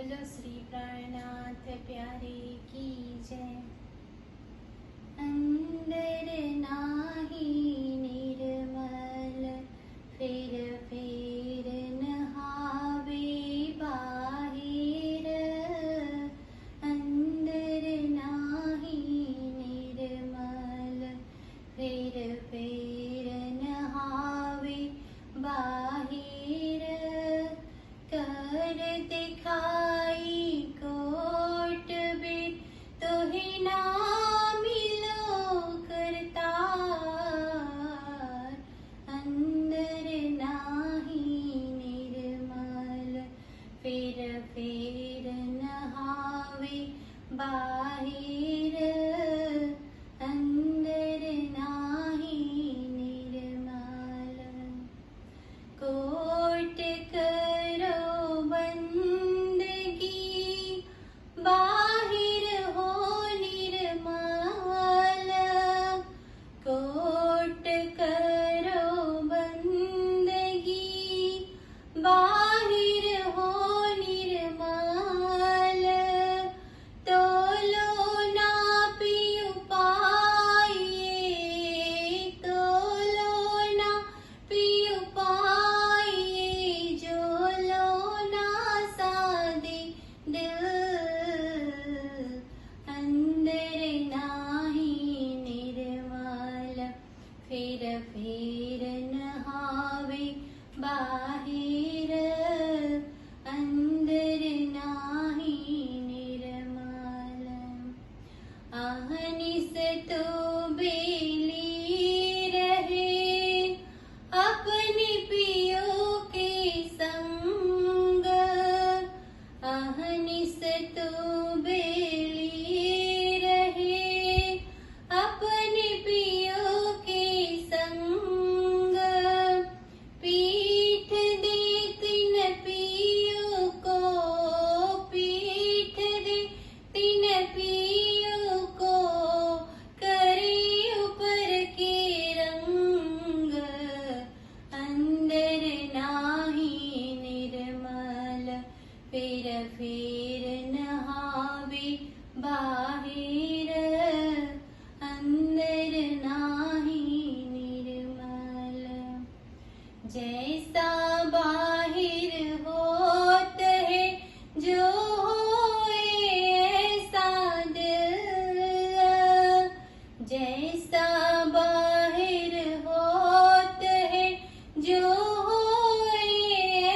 बोलो श्री प्राणनाथ प्यारे की जय। अंदर नाही निर्मल फेर फेर नहावे बाहिर। अंदर नाही निर्मल फेर फेर नहावे बाहिर। कर दिखाई कोट बिन तोहि ना मिलो करतार। अंदर नाही निर्मल फेर फेर नहावे बाहिर। अंदर नाही निर्मल कोट करो बंदगी बाहिर हो निर्मल। कोट करो बंदगी बाहिर हो निर्मल। तोलो ना पियु पाए, तोलो ना पियु पाए, जो लो ना सादे दिल। अंदर नाही निर्मल फेर फेर नहावे बाहिर। अंदर नाही निर्मल आहनिस तो बेली रहे अपने पियो के संग। आहनिस तो बेली रहे अपने पियो के संग। पीठ दे तिन पियो को, पीठ दे तिन पियो को, करे ऊपर के रंग। अंदर नाही निर्मल फेर फेर नहावे बाहिर। अंदर नाही निर्मल जैसा बाहिर होत है जो होए ऐसा दिल। जैसा बाहिर होत है जो होए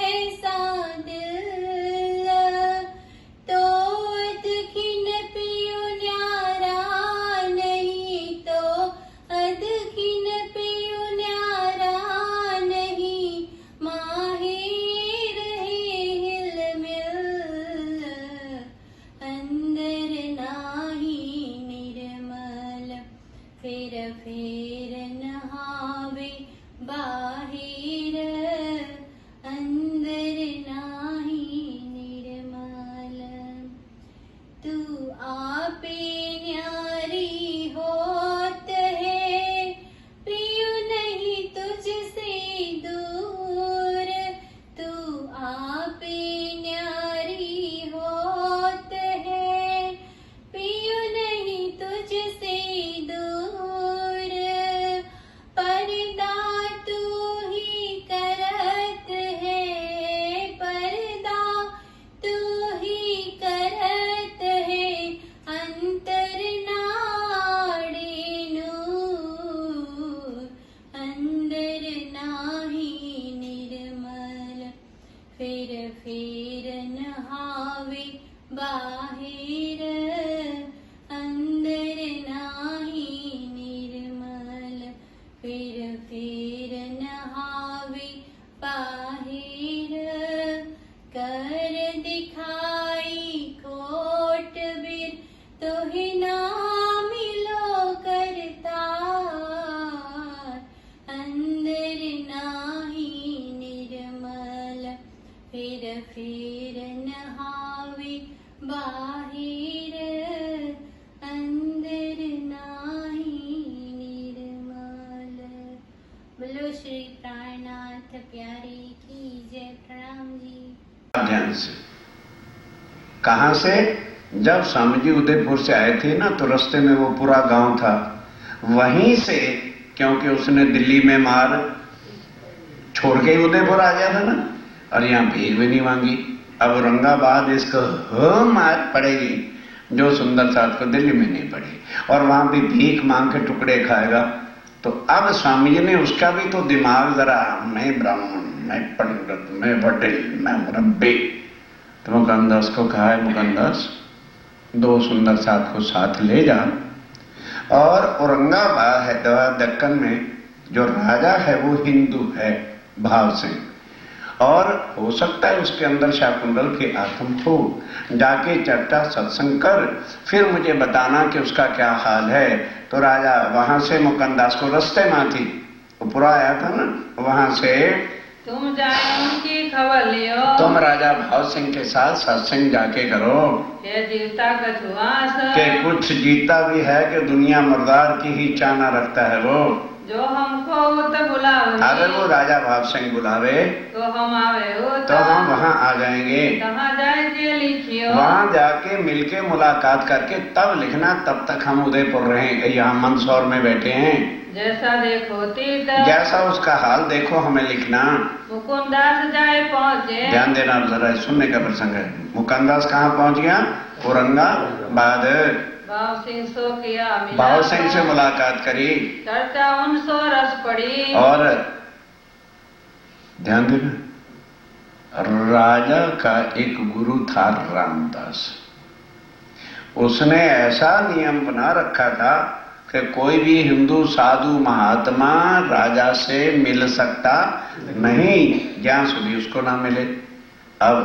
ऐसा दिल। तो अदखिन पियो न्यारा नहीं, तो अदखिन पियो न्यारा नहीं, माहिर है हिल मिल। अंदर नाही निर्मल फेर फेर नहावे बाहिर। अंदर नाही निर्मल तू आपे न्यारी होत है, प्रियो नहीं तुझसे दूर। तू आपे न्यारी होत है, प्रियो नहीं तुझसे दूर। पर्दा तू ही करत है, पर्दा तू ही करत है। अंतर नाड़े नूर। अंदर नाही निर्मल फेर फेर नहावे बाहिर। अंदर नाही निर्मल फेर फेर नहावे बाहिर। कर दिखाई कोट बिन तोहि ना मिलो करतार। अंदर नाही निर्मल फेर फेर नहावे बाहिर। अंदर नाही निर्मल बोलो श्री प्राणनाथ प्यारे की जय। प्रणाम जी। ध्यान से कहां से? जब स्वामी जी उदयपुर से आए थे ना, तो रास्ते में वो पूरा गांव था, वहीं से, क्योंकि उसने दिल्ली में मार छोड़ के ही उदयपुर आ गया था ना, और यहां भीख भी नहीं मांगी। अब औरंगाबाद इसको हो मार पड़ेगी जो सुंदर साथ को दिल्ली में नहीं पड़ी, और वहां भी भीख मांग के टुकड़े खाएगा। तो अब स्वामी जी ने उसका भी तो दिमाग जरा, मैं ब्राह्मण, मैं पंडित, मैं वकील, मैं मुरब्बी, तो मुकंदास को कहा है, मुकंदास 2 सुंदर साथ को साथ ले जा, और औरंगाबाद हैदराबाद दक्कन में जो राजा है वो हिंदू है भाव से, और हो सकता है उसके अंदर शाकुंतल की आत्म हो, जाके चर्चा सत्संग कर, फिर मुझे बताना कि उसका क्या हाल है। तो राजा वहां से मुकंदास को रास्ते में थी, वो पूरा आया था ना, वहां से तुम जाए उनकी खबर लियो, तुम राजा भाव सिंह के साथ सत्संग जाके करो, ये जीवता कछुआस, कि कुछ जीता भी है कि दुनिया मुर्दार की ही चाहना रखता है वो, जो हमको उत बुलावे, अगर वो राजा भाव सिंह बुलावे तो हम आवे तो हम वहां आ जाएंगे। कहाँ जाए के लिखियो, वहां जाके मिलके मुलाकात करके तब लिखना, तब तक हम उदयपुर रहेंगे, यहाँ मंदसौर में बैठे हैं। जैसा देखो तीत, जैसा उसका हाल देखो हमें लिखना। मुकुंदास जाए पहुँचे, ध्यान देना, अब जरा सुनने का प्रसंग है। मुकंदास कहाँ पहुंच गया? औरंगाबाद। भाव सिंह सो किया मिला, भाव सिंह से मुलाकात करी, चर्चा उन सो रस पड़ी, और ध्यान देना, राजा का एक गुरु था रामदास। उसने ऐसा नियम बना रखा था कि कोई भी हिंदू साधु महात्मा राजा से मिल सकता नहीं, ज्ञान सुधी उसको ना मिले। अब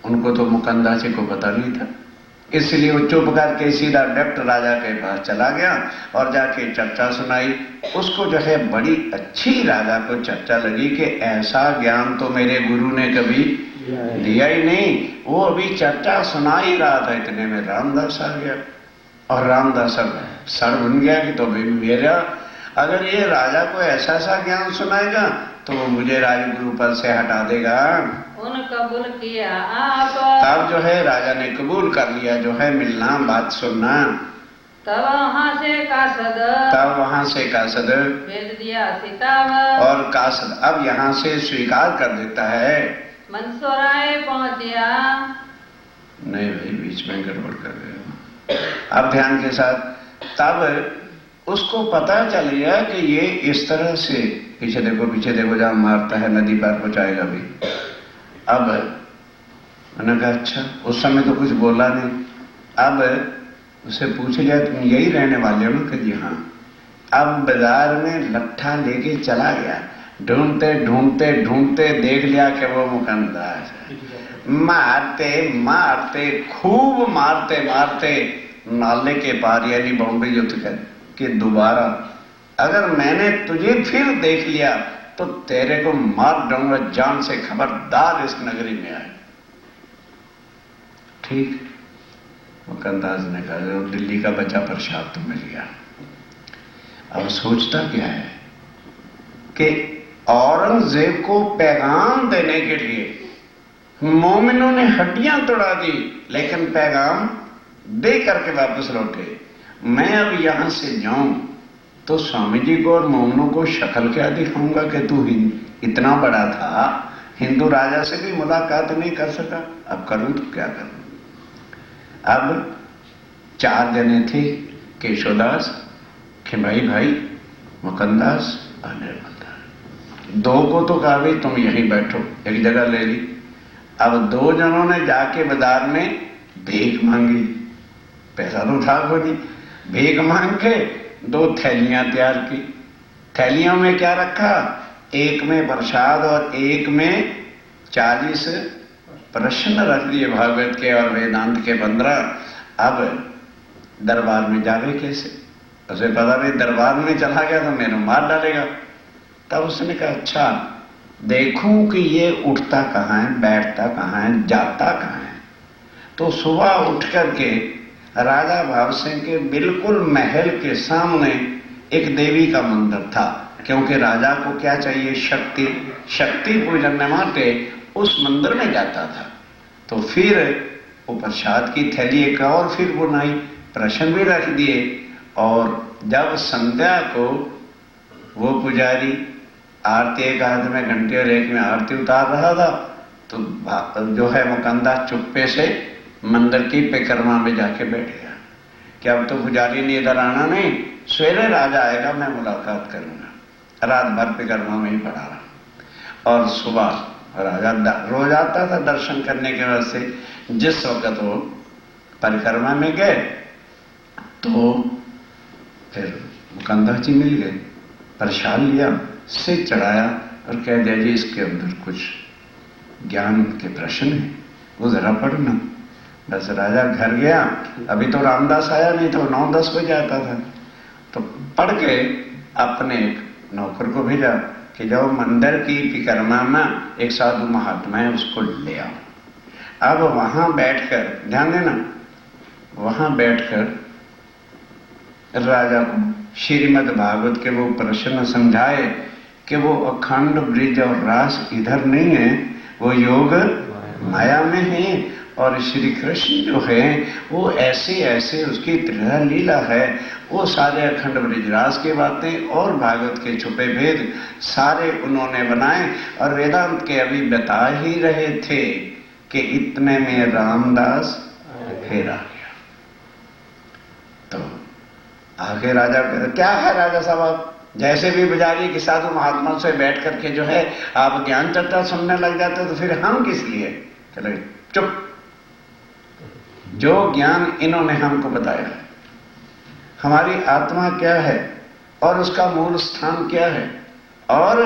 उनको तो मुकंदासी को पता नहीं था, इसलिए वो चुप करके सीधा डायरेक्ट राजा के पास चला गया और जाके चर्चा सुनाई। उसको जो है बड़ी अच्छी राजा को चर्चा लगी कि ऐसा ज्ञान तो मेरे गुरु ने कभी दिया ही नहीं। वो अभी चर्चा सुना ही रहा था, इतने में रामदास आ गया, और रामदास सर बन गया कि तो भाई मेरा, अगर ये राजा को ऐसा सा ज्ञान सुनाएगा तो वो मुझे राजगुरु पद से हटा देगा। उन कबूल किया आप, तब जो है राजा ने कबूल कर लिया जो है मिलना, बात सुनना। तब वहाँ से कासद, तब वहां से कासद भेज दिया सिताब, और कासद अब यहाँ से स्वीकार कर देता है। मंसूराए पहुँचिया, नहीं भाई, बीच में गड़बड़ कर रहे हो। अब ध्यान के साथ, तब उसको पता चल गया कि ये इस तरह से, पीछे देखो जहां मारता है नदी पार पहुंचाएगा भी। अब मैंने कहा अच्छा, उस समय तो कुछ बोला नहीं। अब उसे पूछ लिया तुम यही रहने वाले हो ना? कि जी हाँ। अब बाजार में लट्ठा लेके चला गया, ढूंढते ढूंढते ढूंढते देख लिया कि वो मुकंदास है। मारते मारते खूब मारते मारते नाले के पार, यानी बॉम्बे जो कि दोबारा अगर मैंने तुझे फिर देख लिया तो तेरे को मार दूंगा जान से, खबरदार इस नगरी में आए। ठीक, मुकंदास ने कहा दिल्ली का बचा प्रसाद तो मिल गया। अब सोचता क्या है कि औरंगजेब को पैगाम देने के लिए मोमिनों ने हड्डियां तोड़ा दी, लेकिन पैगाम दे करके वापस लौटे। मैं अब यहां से जाऊं तो स्वामी जी को और मोमिनों को शक्ल क्या दिखाऊंगा कि तू इतना बड़ा था, हिंदू राजा से भी मुलाकात नहीं कर सका, अब करूं तो क्या करूं। अब 4 जने थे, केशोदास, खिमाई भाई, मुकंदास और निर्मलदास। 2 को तो कहा भाई तुम यहीं बैठो, एक जगह ले ली। अब 2 जनों ने जाके बाजार में भीख मांगी, पैसा तो था को नहीं, भीख मांग के 2 थैलियां तैयार की। थैलियों में क्या रखा? एक में प्रसाद और एक में 40 प्रश्न रख दिए भागवत के और वेदांत के 15। अब दरबार में जावे कैसे? उसे पता भाई दरबार में चला गया तो मेरे मार डालेगा। तब उसने कहा अच्छा देखूं कि ये उठता कहाँ है, बैठता कहाँ है, जाता कहाँ है। तो सुबह उठ करके राजा भाव सिंह के बिल्कुल महल के सामने एक देवी का मंदिर था, क्योंकि राजा को क्या चाहिए? शक्ति पूजन माटे उस मंदिर में जाता था। तो फिर वो प्रसाद की थैली एक और फिर बुनाई, प्रश्न भी रख दिए। और जब संध्या को वो पुजारी आरती एक हाथ में घंटे और एक में आरती उतार रहा था, तो जो है मुकंदा चुप्पे से मंदिर की परिक्रमा में जाके बैठ गया कि अब तो पुजारी ने इधर आना नहीं, सवेरे राजा आएगा, मैं मुलाकात करूंगा। रात भर परिक्रमा में ही पड़ा रहा और सुबह राजा रोज आता था दर्शन करने के वास्ते। जिस वक्त वो परिक्रमा में गए तो फिर मुकंदा जी मिल गए, प्रसाद लिया, सिर चढ़ाया और कह दिया जी इसके अंदर कुछ ज्ञान के प्रश्न है, वो जरा पढ़ना। बस राजा घर गया, अभी तो रामदास आया नहीं, तो 9-10 बजे आता था, तो पढ़ के अपने एक नौकर को भेजा कि जब मंदिर की परिक्रमा में एक साधु महात्मा है उसको ले आओ। अब वहां बैठकर, ध्यान देना, वहां बैठकर राजा को श्रीमद् भागवत के वो प्रश्न समझाए कि वो अखंड ब्रिज और रास इधर नहीं है, वो योग माया में है। और श्री कृष्ण जो है वो ऐसे ऐसे उसकी त्रिधा लीला है, वो सारे अखंड ब्रिजरास की बातें और भागवत के छुपे भेद सारे उन्होंने बनाए। और वेदांत के अभी बता ही रहे थे कि इतने में रामदास फिर आ गया। तो आगे राजा क्या है राजा साहब, आप जैसे भी पुजारी के साधु महात्मा से बैठ करके जो है आप ज्ञान चर्चा सुनने लग जाते तो फिर हम किस लिए? चले चुप, जो ज्ञान इन्होंने हमको बताया, हमारी आत्मा क्या है और उसका मूल स्थान क्या है, और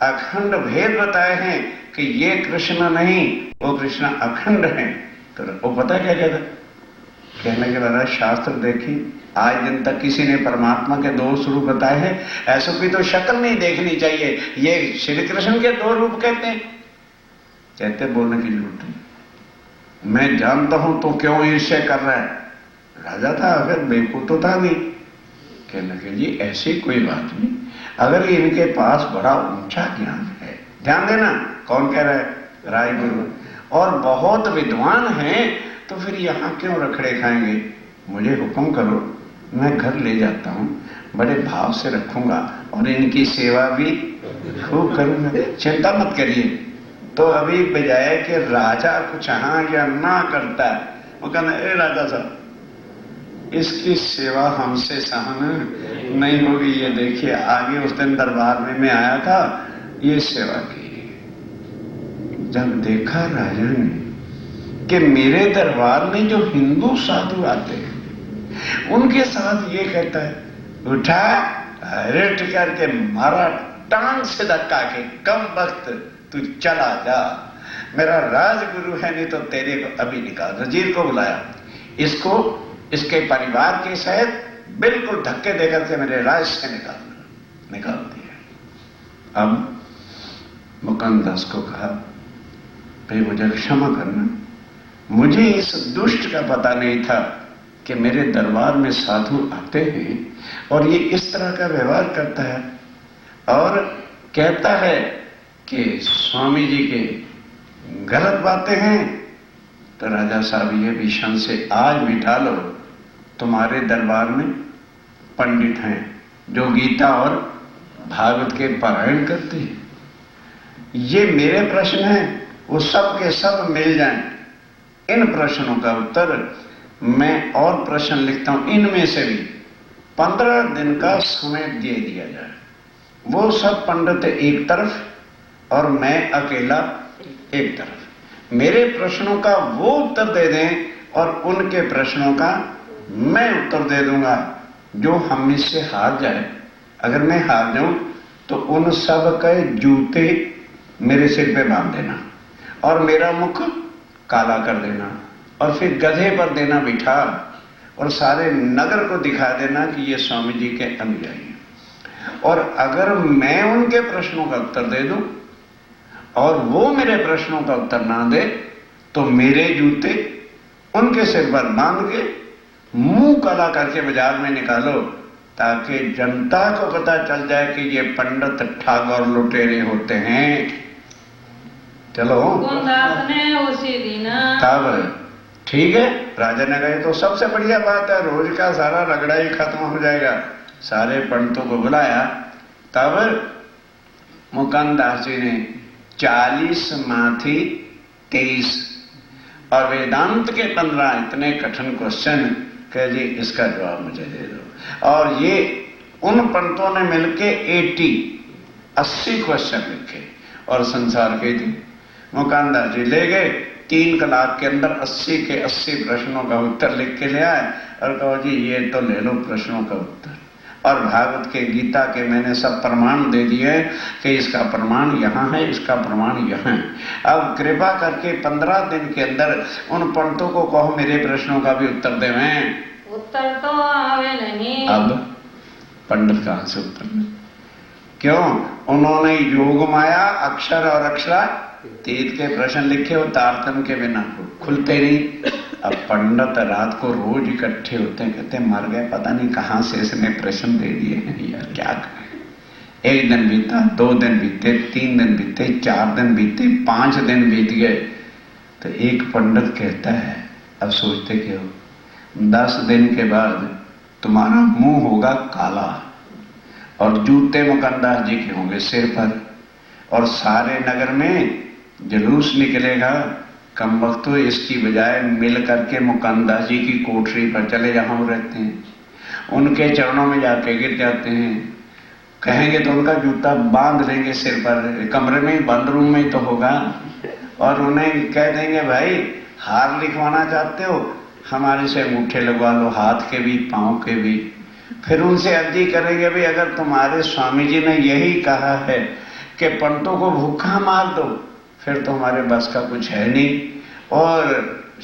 अखंड भेद बताए हैं कि ये कृष्ण नहीं वो कृष्ण अखंड है। तो वो पता क्या कहता, कहने के बाद शास्त्र देखी, आज दिन तक किसी ने परमात्मा के 2 स्वरूप बताए हैं, ऐसों की तो शक्ल नहीं देखनी चाहिए। ये श्री कृष्ण के 2 रूप कहते हैं, कहते बोलने की जरूरत नहीं, मैं जानता हूं तो क्यों ईर्ष्या कर रहा है। राजा था, अगर बेवकूफ तो था नहीं। कहने के जी ऐसी कोई बात नहीं, अगर इनके पास बड़ा ऊंचा ज्ञान है, ध्यान देना कौन कह रहा है, राजगुरु, और बहुत विद्वान हैं, तो फिर यहां क्यों रखड़े खाएंगे, मुझे हुक्म करो, मैं घर ले जाता हूं, बड़े भाव से रखूंगा और इनकी सेवा भी खूब करूंगा, चिंता मत करिए। तो अभी बजाय कि राजा कुछ हाँ या ना करता है, वो कहना ए राजा साहब इसकी सेवा हमसे सहन नहीं होगी, ये देखिए आगे उस दिन दरबार में मैं आया था, ये सेवा की। जब देखा राजा ने कि मेरे दरबार में जो हिंदू साधु आते हैं उनके साथ ये कहता है, उठा रेट करके मारा टांग से धक्का के, कम वक्त तू चला जा, मेरा राजगुरु है, नहीं तो तेरे को अभी निकाल। वजीर को बुलाया, इसको इसके परिवार के सहित बिल्कुल धक्के देकर के मेरे राज से निकाल दिया। अब मुकंदास को कहा, भाई मुझे क्षमा करना, मुझे इस दुष्ट का पता नहीं था कि मेरे दरबार में साधु आते हैं और ये इस तरह का व्यवहार करता है और कहता है कि स्वामी जी के गलत बातें हैं। तो राजा साहब ये भीषण से आज बिठा लो, तुम्हारे दरबार में पंडित हैं जो गीता और भागवत के पारायण करते हैं, ये मेरे प्रश्न हैं, वो सब के सब मिल जाएं। इन प्रश्नों का उत्तर मैं और प्रश्न लिखता हूं, इनमें से भी 15 दिन का समय दे दिया जाए। वो सब पंडित एक तरफ और मैं अकेला एक तरफ, मेरे प्रश्नों का वो उत्तर दे दें और उनके प्रश्नों का मैं उत्तर दे दूंगा। जो हम में से हार जाए, अगर मैं हार जाऊं तो उन सब के जूते मेरे सिर पे बांध देना और मेरा मुख काला कर देना और फिर गधे पर देना बिठा और सारे नगर को दिखा देना कि ये स्वामी जी के अनुयायी हैं। और अगर मैं उनके प्रश्नों का उत्तर दे दूं और वो मेरे प्रश्नों का उत्तर ना दे तो मेरे जूते उनके सिर पर बांध के मुंह काला करके बाजार में निकालो, ताकि जनता को पता चल जाए कि ये पंडित ठाकुर लुटेरे होते हैं। चलो। मुकुंदास ने उसी दिन तब ठीक है, राजा ने कहा तो सबसे बढ़िया बात है, रोज का सारा रगड़ा ही खत्म हो जाएगा। सारे पंडितों को बुलाया। तब मुकुंदास जी ने 40 माथी 23 और वेदांत के 15 इतने कठिन क्वेश्चन कह जी इसका जवाब मुझे दे दो। और ये उन पंडितों ने मिलके 80 क्वेश्चन लिखे और संसार के थे। मुकुंदास जी ले गए, 3 कलाक के अंदर 80 के 80 प्रश्नों का उत्तर लिख के ले आए और कहो जी ये तो ले लो प्रश्नों का उत्तर। और भागवत के गीता के मैंने सब प्रमाण दे दिए कि इसका प्रमाण यहाँ है, इसका प्रमाण यहाँ है। अब कृपा करके 15 दिन के अंदर उन पंडितों को कहो मेरे प्रश्नों का भी उत्तर देवें। उत्तर तो आवे नहीं। अब पंडित कहां से उत्तर दें? क्यों? उन्होंने योग माया अक्षर और अक्षरातीत के प्रश्न लिखे, वो तारतम के बिना खुलते नहीं। अब पंडित रात को रोज इकट्ठे होते हैं, कहते मर गए, पता नहीं कहां से इसने प्रश्न दे दिए हैं यार, क्या करें। 1 दिन बीता, 2 दिन बीते, 3 दिन बीते, 4 दिन बीते, 5 दिन बीत गए। तो एक पंडित कहता है, अब सोचते क्यों, 10 दिन के बाद तुम्हारा मुंह होगा काला और जूते मुकुंदास जी के होंगे सिर पर, और सारे नगर में जुलूस निकलेगा। कम वक्त तो इसकी बजाय मिल करके मुकुंदास जी की कोठरी पर चले जहां वो रहते हैं, उनके चरणों में जाके गिर जाते हैं। कहेंगे तो उनका जूता बांध लेंगे सिर पर, कमरे में बंद रूम में तो होगा, और उन्हें कह देंगे भाई हार लिखवाना चाहते हो, हमारे से अंगूठे लगवा लो, हाथ के भी पांव के भी। फिर उनसे अर्जी करेंगे भाई अगर तुम्हारे स्वामी जी ने यही कहा है कि पंडितों को भूखा मार दो, फिर तो हमारे बस का कुछ है नहीं, और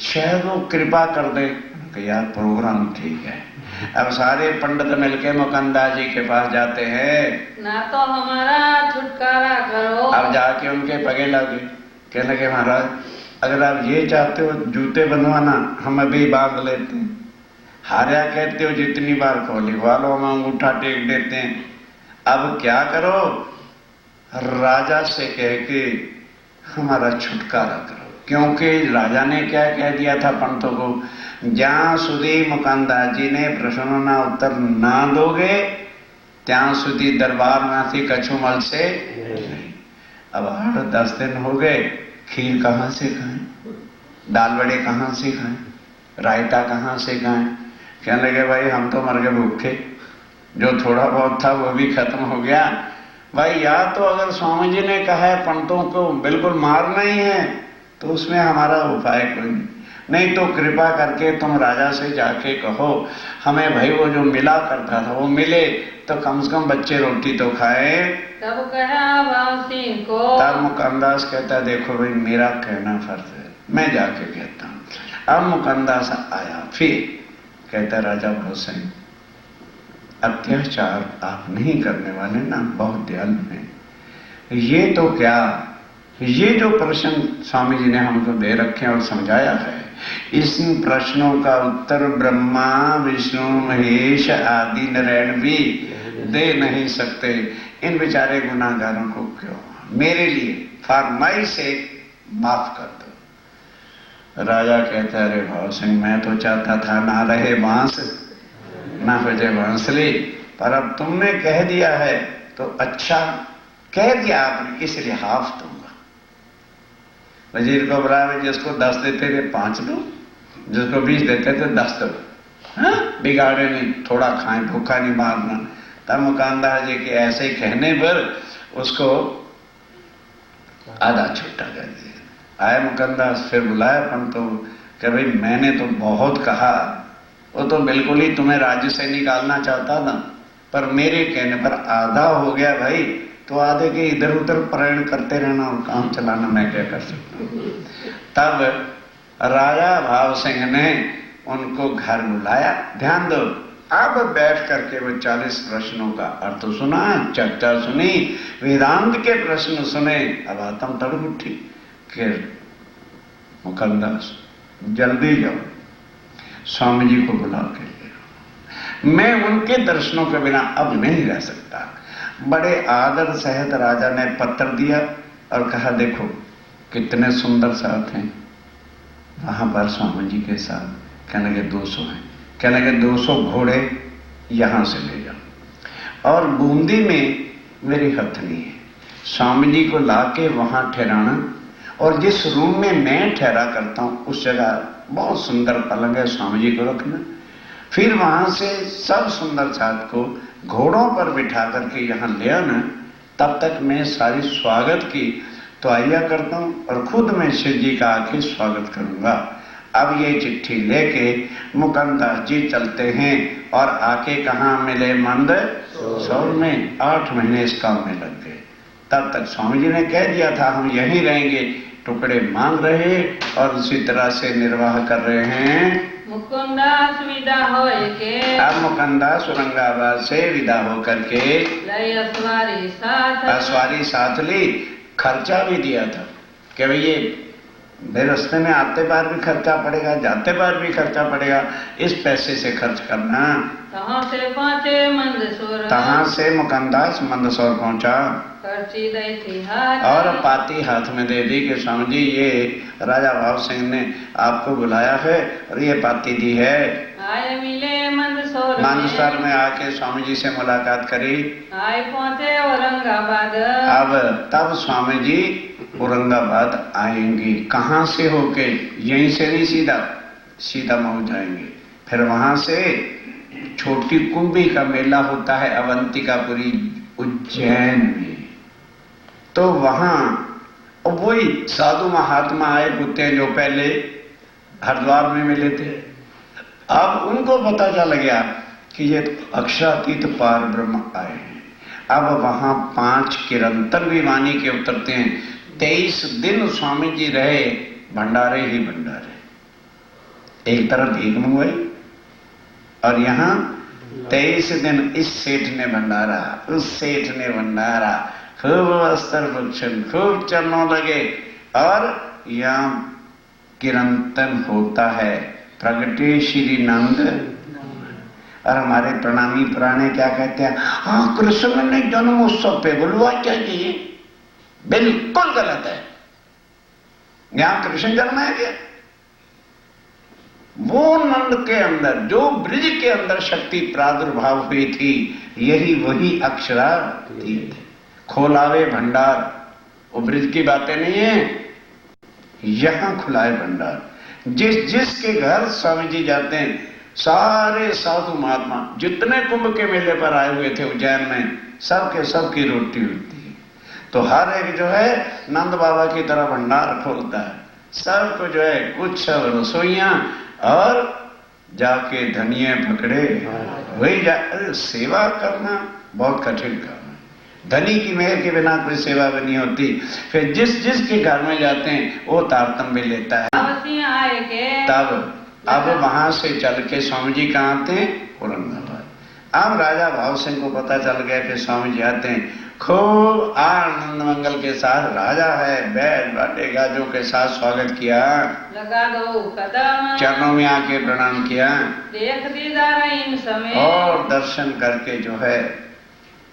शायद वो कृपा कर दे। यार प्रोग्राम ठीक है। अब सारे पंडित मिलके मुकुंदास जी के पास जाते हैं, ना तो हमारा छुटकारा करो। अब जाके उनके पगे लगे, कहने लगे महाराज अगर आप ये चाहते हो जूते बनवाना हम अभी बांध लेते हैं, हार्या कहते हो जितनी बार कहो लिखवा लो, हम अंगूठा टेक देते हैं। अब क्या करो, राजा से कह के हमारा छुटकारा करो। क्योंकि राजा ने क्या कह दिया था पंडितों को, ज्યાં સુધી મુકુંદાસ जी ने प्रश्नों उत्तर ना दोगे ત્યાં સુધી दरबार में कछु મળશે नहीं। अब 8-10 दिन हो गए, खीर कहां से खाएं, दाल बड़े कहां से खाएं, रायता कहां से खाएं। कहने लगे भाई हम तो मर गए भूखे, जो थोड़ा बहुत था वो भी खत्म हो गया। भाई या तो अगर स्वामी जी ने कहा है पंडितों को बिल्कुल मारना ही है तो उसमें हमारा उपाय कोई नहीं, तो कृपा करके तुम राजा से जाके कहो हमें भाई वो जो मिला करता था वो मिले, तो कम से कम बच्चे रोटी तो खाए। तब कहा भाव सिंह को, तब मुकुंदास कहता देखो भाई मेरा कहना फर्ज है, मैं जाके कहता हूं। अब मुकुंदास आया, फिर कहता राजा भाव सिंह अत्याचार आप नहीं करने वाले ना, बहुत दयालु हैं। ये तो क्या, ये जो प्रश्न स्वामी जी ने हमको दे रखे और समझाया है, इस प्रश्नों का उत्तर ब्रह्मा विष्णु महेश आदि नारायण भी दे नहीं सकते। इन बेचारे गुनाहगारों को क्यों, मेरे लिए फॉर माई सेक माफ कर दो। राजा कहता अरे भाव सिंह मैं तो चाहता था ना रहे बांस ना बजे बांसुरी, पर अब तुमने कह दिया है तो अच्छा कह दिया आपने, इसलिए हाफ दूंगा। वजीर को बुलाया, जिसको 10 देते थे 5 दो, जिसको 20 देते थे 10 दो, बिगाड़े नहीं, थोड़ा खाएं, भूखा नहीं मारना। तब मुकुंदास जी के ऐसे ही कहने पर उसको आधा छुट्टा कर दिया। आए मुकुंदास, फिर बुलाया पंडितों कि भाई मैंने तो बहुत कहा, वो तो बिल्कुल ही तुम्हें राज्य से निकालना चाहता था, पर मेरे कहने पर आधा हो गया भाई, तो आधे के इधर उधर प्रेरण करते रहना और काम चलाना मैं क्या कर सकता हूं। तब राजा भाव सिंह ने उनको घर बुलाया। ध्यान दो, अब बैठ करके वो 40 प्रश्नों का अर्थ सुना, चर्चा सुनी, वेदांत के प्रश्न सुने। अब आत्म तड़प उठी, फिर मुकुंदास जल्दी जाओ स्वामी जी को बुला के ले, मैं उनके दर्शनों के बिना अब नहीं रह सकता। बड़े आदर सहित राजा ने पत्र दिया और कहा देखो कितने सुंदर साथ हैं। वहां पर स्वामी जी के साथ कहने के 200 हैं। कहने के 200 घोड़े यहां से ले जाओ और बूंदी में मेरी हथनी है, स्वामी जी को लाके वहां ठहराना और जिस रूम में मैं ठहरा करता हूं उस जगह बहुत सुंदर पलंग है, स्वामी जी को रखना। फिर वहां से सब सुंदर साथ को घोड़ों पर बिठा करके यहां ले आना। तब तक मैं सारी स्वागत की तो आया करता हूं और खुद मैं शिव जी का आके स्वागत करूंगा। अब ये चिट्ठी लेके मुकंददास जी चलते हैं और आके कहां मिले? मंदसौर में। 8 महीने इस काम में लग गए। तब तक स्वामी जी ने कह दिया था हम यहीं रहेंगे, टुकड़े मांग रहे और उसी तरह से निर्वाह कर रहे हैं। मुकुंदास विदा होए के अब मुकंददास औरंगाबाद से विदा होकर के लय असवारी साथ असवारी साथ ली। खर्चा भी दिया था कि भाई ये रास्ते में आते बार भी खर्चा पड़ेगा, जाते बार भी खर्चा पड़ेगा, इस पैसे से खर्च करना। तहाँ से पहुँचे मंदसौर, तहाँ से मुकंददास मंदसौर पहुंचा पर्ची दई थी हाथ और पाती हाथ में दे दी कि स्वामी जी ये राजा भाव सिंह ने आपको बुलाया है और ये पाती दी है। आए मिले मंदसौर मंदसौर में आके स्वामी जी से मुलाकात करी। आए पहुँचे औरंगाबाद। अब तब स्वामी जी औरंगाबाद आएंगे। कहां से होके? यहीं से नहीं, सीधा मऊ जाएंगे। फिर वहां से छोटी कुंभी का मेला होता है अवंतिकापुरी उज्जैन में, तो वहां वही साधु महात्मा आए होते हैं जो पहले हरिद्वार में मिले थे। अब उनको पता चल गया कि ये अक्षरातीत पार ब्रह्म आए हैं। अब वहां 5 किरंतर भी वाणी के उतरते हैं। 23 दिन स्वामी जी रहे, भंडारे ही भंडारे। एक तरफ भीख मंगवाई और यहां 23 दिन इस सेठ ने भंडारा, उस सेठ ने भंडारा, खूब वस्त्र भक्षण, खूब चरणों लगे। और यहां किरंतन होता है प्रगटे श्री नंद। और हमारे प्रणामी पुराने क्या कहते हैं? हाँ, कृष्ण ने जन्मोत्सव पे बुलवा चाहिए। बिल्कुल गलत है। यहां कृष्ण जन्माया गया? वो नंद के अंदर जो ब्रिज के अंदर शक्ति प्रादुर्भाव हुई थी, यही वही अक्षरातीत है। खोलावे भंडार, वो ब्रिज की बातें नहीं है, यहां खुलाए भंडार। जिसके घर स्वामी जी जाते हैं, सारे साधु महात्मा जितने कुंभ के मेले पर आए हुए थे उज्जैन में, सबके सबकी रोटी होती है। तो हर एक जो है नंद बाबा की तरह भंडार खोलता है। सबको जो है कुछ रसोइयां और जाके धनिये पकड़े वही सेवा करना बहुत कठिन काम है। धनी की मेहर के बिना कोई सेवा भी नहीं होती। फिर जिसके घर में जाते हैं वो तारतम्य लेता है। आए के तब अब वहां से चल के स्वामी जी कहाँ आते हैं? औरंगाबाद। अब राजा भाव सिंह को पता चल गया कि स्वामी जी आते हैं। खूब आनंद मंगल के साथ राजा है बैठ बाटे गाजों के साथ स्वागत किया। लगा दो कदम चरणों में आके प्रणाम किया। देख दीदार इन समय और दर्शन करके जो है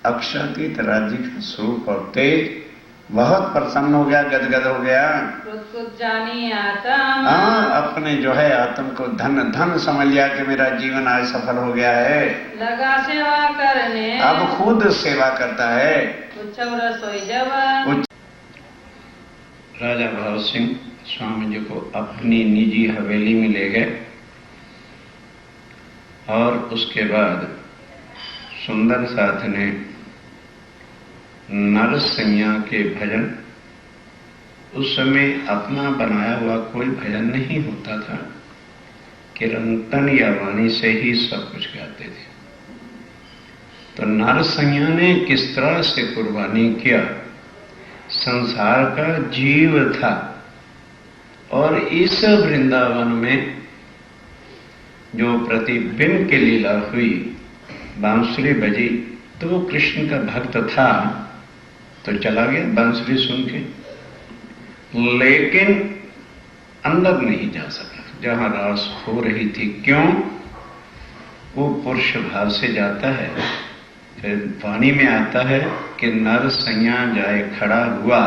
अक्षरातीत राज्य का स्वरूप और तेज बहुत प्रसन्न हो गया, गदगद हो गया। कुछ जानी आत्म हाँ, अपने जो है आत्म को धन धन समझ लिया कि मेरा जीवन आज सफल हो गया है। लगा सेवा करने अब खुद सेवा करता है। कुछ रसोई जब राजा भाव सिंह स्वामी जी को अपनी निजी हवेली में ले गए और उसके बाद सुंदर साथ ने नरसिंह के भजन, उस समय अपना बनाया हुआ कोई भजन नहीं होता था, कीर्तन या वाणी से ही सब कुछ गाते थे। तो नरसिंह ने किस तरह से कुर्बानी किया, संसार का जीव था और इस वृंदावन में जो प्रतिबिंब की लीला हुई, बांसुरी बजी तो वो कृष्ण का भक्त था तो चला गया बांसुरी सुन के, लेकिन अंदर नहीं जा सका जहां रास हो रही थी। क्यों? वो पुरुष भाव से जाता है। फिर वाणी में आता है कि नरसिंह जाए खड़ा हुआ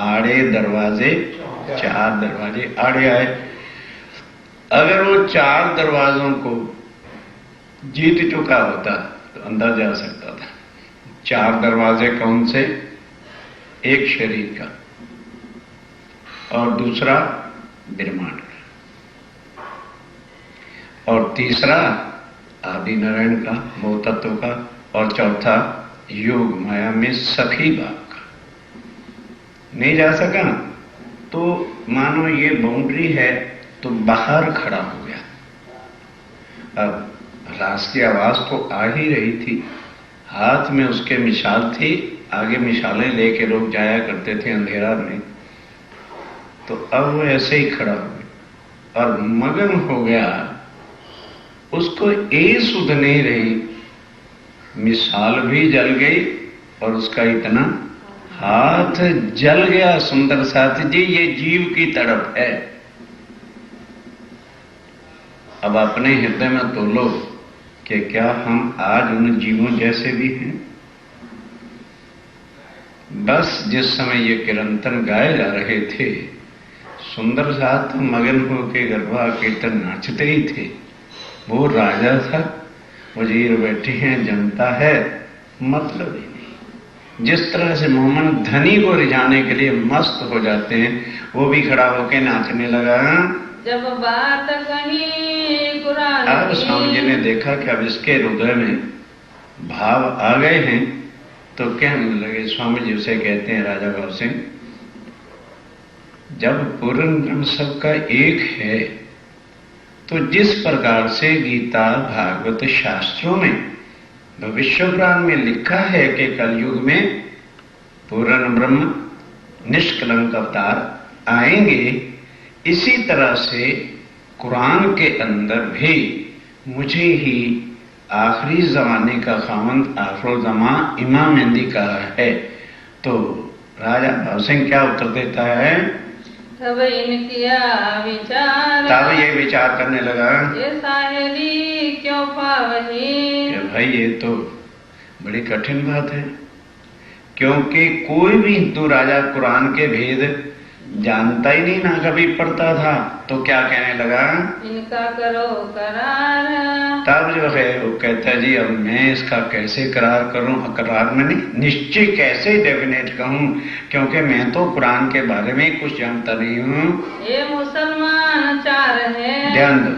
आड़े दरवाजे 4 दरवाजे आड़े आए। अगर वो 4 दरवाजों को जीत चुका होता तो अंदर जा सकता था। 4 दरवाजे कौन से? एक शरीर का, और दूसरा ब्रह्मांड का, और तीसरा आदि नारायण का, वो तत्व का, और चौथा योग माया में सखी बाग का। नहीं जा सका तो मानो ये बाउंड्री है तो बाहर खड़ा हो गया। अब रास की आवाज तो आ ही रही थी, हाथ में उसके मिसाल थी, आगे मिसालें लेके लोग जाया करते थे अंधेरा में, तो अब वो ऐसे ही खड़ा हो गया और मगन हो गया। उसको एक सुध नहीं रही, मिसाल भी जल गई और उसका इतना हाथ जल गया। सुंदर साथ जी, ये जीव की तड़प है। अब अपने हृदय में तोलो कि क्या हम आज उन जीवों जैसे भी हैं? बस जिस समय ये कीर्तन गाए जा रहे थे, सुंदर साथ मगन होके गरबा कीर्तन नाचते ही थे। वो राजा था, वजीर बैठे हैं, जनता है, मतलब ही नहीं। जिस तरह से मोहम्मद धनी को रिझाने के लिए मस्त हो जाते हैं, वो भी खड़ा होके नाचने लगा। जब बात कही कुरान अब की, स्वामी जी ने देखा कि अब इसके हृदय में भाव आ गए हैं, तो कहने लगे। स्वामी जी उसे कहते हैं, राजा भाव सिंह, जब पूर्ण ब्रह्म सबका एक है, तो जिस प्रकार से गीता भागवत शास्त्रों में भविष्य पुराण में लिखा है कि कलयुग में पूर्ण ब्रह्म निष्कलंक अवतार आएंगे, इसी तरह से कुरान के अंदर भी मुझे ही आखिरी जमाने का खामंद आखिर जमा इमाम मेहंदी कहा है। तो राजा भाव सिंह क्या उत्तर देता है? तब इनकिया विचार, तब ये विचार करने लगा, ये साहेली क्यों पावही, कि भाई ये तो बड़ी कठिन बात है, क्योंकि कोई भी हिंदू राजा कुरान के भेद जानता ही नहीं, ना कभी पढ़ता था। तो क्या कहने लगा? इनका करो करार। तब जो है वो कहता है, जी अब मैं इसका कैसे करार करूं? करार में नहीं, निश्चय कैसे डेफिनेट कहूं, क्योंकि मैं तो कुरान के बारे में कुछ जानता नहीं हूं। ये मुसलमान 4 है। ध्यान दो,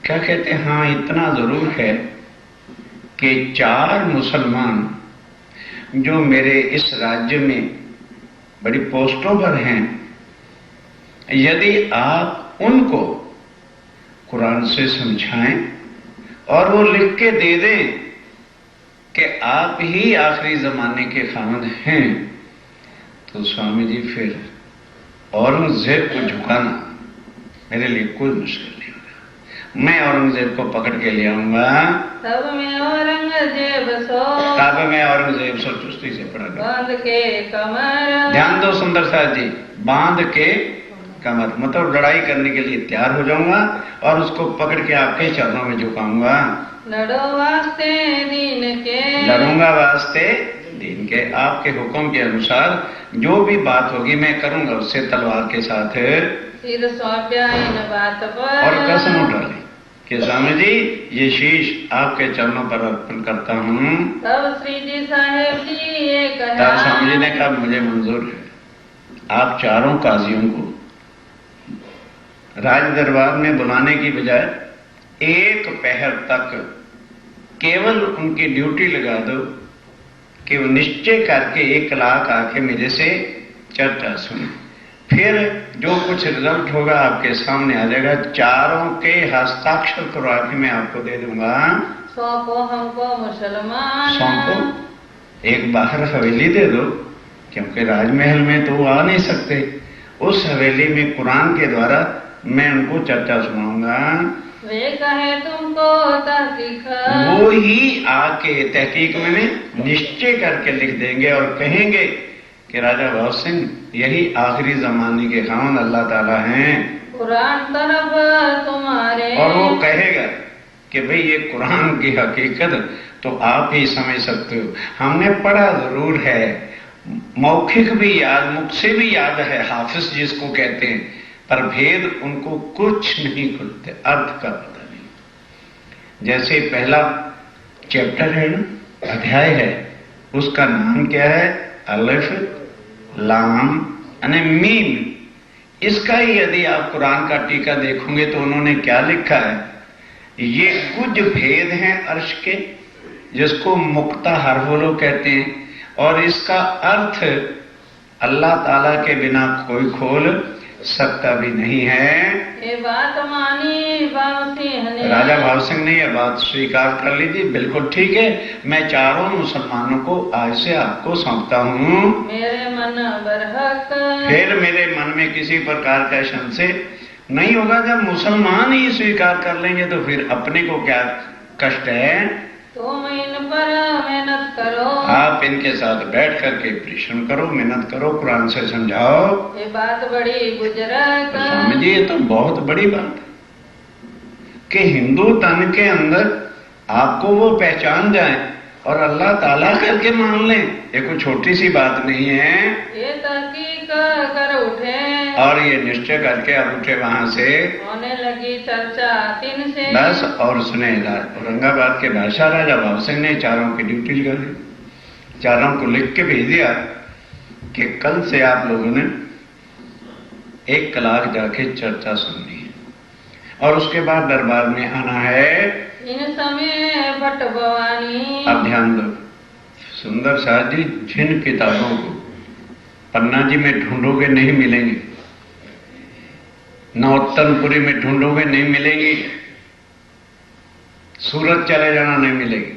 क्या कहते हैं? हाँ, इतना जरूर है कि 4 मुसलमान जो मेरे इस राज्य में बड़ी पोस्टों पर हैं, यदि आप उनको कुरान से समझाएं और वो लिख के दे दें कि आप ही आखिरी जमाने के खामद हैं, तो स्वामी जी फिर औरंगजेब को झुकाना मेरे लिए कोई मुश्किल नहीं होगा। मैं औरंगजेब को पकड़ के ले आऊंगा। तब मैं औरंगजेब सो चुस्ती से पड़ा बांध के कमर। ध्यान दो सुंदर साथ जी, बांध के कमर मतलब लड़ाई करने के लिए तैयार हो जाऊंगा और उसको पकड़ के आपके चरणों में झुकाऊंगा। लड़ो वास्ते दीन के, लड़ूंगा वास्ते दीन के, आपके हुक्म के अनुसार जो भी बात होगी मैं करूंगा उससे तलवार के साथ। सिर सौंपया इन बात पर, और कसम उठा ली कि स्वामी जी ये शीश आपके चरणों पर अर्पण करता हूं। तब श्री जी साहेब जी ये तब कहा, स्वामी जी ने कहा, मुझे मंजूर है। आप 4 काजियों को राज दरबार में बुलाने की बजाय 1 पहर तक केवल उनकी ड्यूटी लगा दो कि वो निश्चय करके 1 लाख आके मेरे से चर्चा सुने, फिर जो कुछ रिजल्ट होगा आपके सामने आ जाएगा। 4 के हस्ताक्षर करवा के मैं आपको दे दूंगा। सौंपो हमको मुसलमान, सौंपो, एक बाहर हवेली दे दो, क्योंकि राजमहल में तो वो आ नहीं सकते। उस हवेली में कुरान के द्वारा मैं उनको चर्चा सुनाऊंगा। वे कहे तुमको तहकीक, वो ही आके तहकीक में निश्चय करके लिख देंगे और कहेंगे कि राजा भाव सिंह यही आखिरी जमाने के खामद अल्लाह ताला हैं। कुरान तरफ तुम्हारे, और वो कहेगा कि भाई ये कुरान की हकीकत तो आप ही समझ सकते हो, हमने पढ़ा जरूर है, मौखिक भी याद, मुख से भी याद है, हाफिज जिसको कहते हैं, पर भेद उनको कुछ नहीं खुलते, अर्थ का पता नहीं। जैसे पहला चैप्टर है ना, अध्याय है, उसका नाम क्या है? अलिफ लाम यानी मीम। इसका ही यदि आप कुरान का टीका देखोगे तो उन्होंने क्या लिखा है? ये कुछ भेद हैं अर्श के, जिसको मुक्ता हर्फ लोग कहते हैं, और इसका अर्थ अल्लाह ताला के बिना कोई खोल सकता भी नहीं है। ये बात मानी भाव सिंह ने, राजा भाव सिंह ने यह बात स्वीकार कर ली थी। बिल्कुल ठीक है, मैं चारों मुसलमानों को आज से आपको सौंपता हूँ। मेरे मन बरहक, फिर मेरे मन में किसी प्रकार का संशय नहीं होगा। जब मुसलमान ही स्वीकार कर लेंगे तो फिर अपने को क्या कष्ट है? तुम इन पर मेहनत करो, आप इनके साथ बैठ करके परिश्रम करो, मेहनत करो, कुरान से समझाओ। ये बात बड़ी बुजुर्ग, स्वामी जी ये तो बहुत बड़ी बात है कि हिंदू तन के अंदर आपको वो पहचान जाए और अल्लाह ताला करके मान लें, ये कोई छोटी सी बात नहीं है। ये तहकीक कर उठे और ये निश्चय करके अब उठे वहां से, होने लगी चर्चा तीन से। बस और सुने, औरंगाबाद के बादशाह राजा भाव सिंह ने चारों की ड्यूटी लगा दी, चारों को लिख के भेज दिया कि कल से आप लोगों ने 1 कलाक जाके चर्चा सुननी है और उसके बाद दरबार में आना है। इन समय भट्ट भवानी, अब ध्यान दो सुंदर साहब जी, जिन किताबों को पन्ना जी में ढूंढोगे नहीं मिलेंगी, नौतनपुरी में ढूंढोगे नहीं मिलेंगी, सूरत चले जाना नहीं मिलेगी।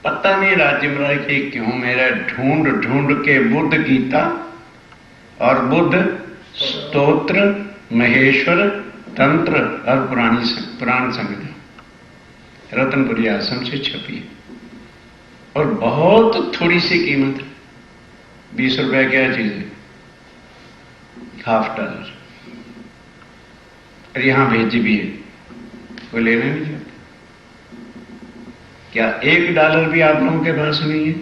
पता नहीं राजमराय की क्यों मेरा ढूंढ ढूंढ के बुद्ध गीता और बुद्ध स्तोत्र, महेश्वर तंत्र और पुराण संहिता रतनपुरी आश्रम से छपी है और बहुत थोड़ी सी कीमत है, 20 रुपए क्या चीज है, $50। और यहां भेजी भी है, कोई लेना नहीं चाहता। क्या $1 भी आप लोगों के पास नहीं है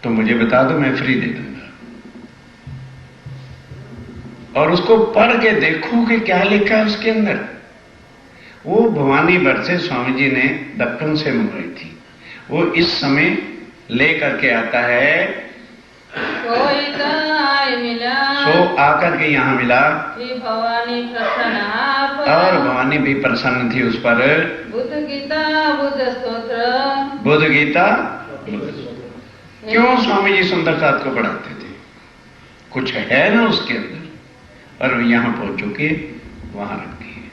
तो मुझे बता दो, मैं फ्री दे दूंगा। और उसको पढ़ के देखो कि क्या लिखा है उसके अंदर। वो भवानी बरसे स्वामी जी ने दक्कन से मंगवाई थी, वो इस समय ले करके आता है। कोई गाय मिला, सो आकर के यहां मिला भवानी प्रसन्न आप, और भवानी भी प्रसन्न थी उस पर। बुद्ध गीता बुद्ध स्तोत्र, बुद्ध गीता क्यों स्वामी जी सुंदरसाद को पढ़ाते थे? कुछ है ना उसके अंदर, और यहां पहुंच चुके, वहां रखी है।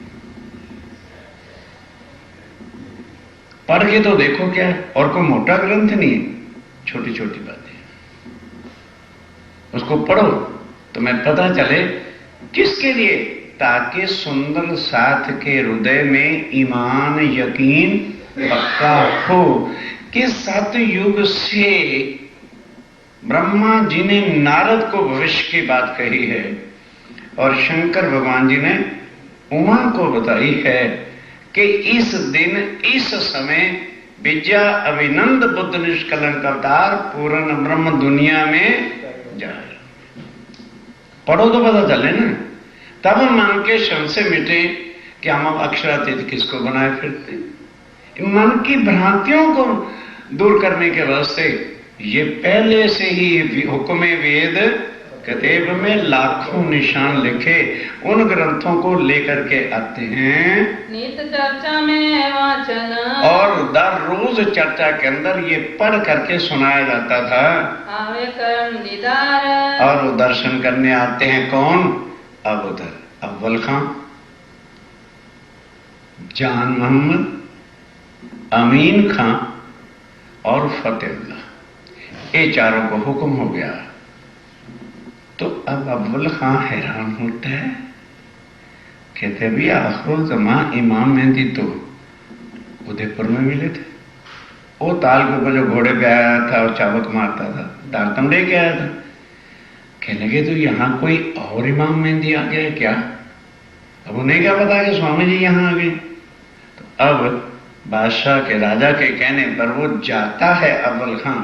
पढ़ के तो देखो क्या है, और कोई मोटा ग्रंथ नहीं है, छोटी छोटी बातें, उसको पढ़ो तो मैं पता चले किसके लिए, ताकि सुंदर साथ के हृदय में ईमान यकीन पक्का हो कि सतयुग से ब्रह्मा जी ने नारद को भविष्य की बात कही है और शंकर भगवान जी ने उमा को बताई है कि इस दिन इस समय विद्या अभिनंद बुद्ध निष्कलंक अवतार पूर्ण ब्रह्म दुनिया में जाए। पढ़ो तो पता चले ना, तब मन के संशय मिटे कि हम अब अक्षरातीत किसको बनाए फिरते। मन की भ्रांतियों को दूर करने के वास्ते ये पहले से ही हुक्म वेद कतेब में लाखों निशान लिखे उन ग्रंथों को लेकर के आते हैं। नित चर्चा में वाचन, और दर रोज चर्चा के अंदर ये पढ़ करके सुनाया जाता था। आवे कर्म दीदार, और वो दर्शन करने आते हैं कौन? अब उधर अव्वल खां, जान मोहम्मद, अमीन खां और फतेहुल्लाह, ये चारों को हुक्म हो गया। तो अब अव्वल खां हैरान होता है, कहते भी आखिर जमा इमाम मेहंदी तो उदयपुर में मिले थे, वो ताल के ऊपर जो घोड़े पे आया था और चाबुक मारता था, तारतम लेके आया था। कहने लगे तो यहां कोई और इमाम मेहंदी आ गया है क्या? अब उन्हें क्या पता कि स्वामी जी यहां आ गए। तो अब बादशाह के राजा के कहने पर वो जाता है अव्वल खां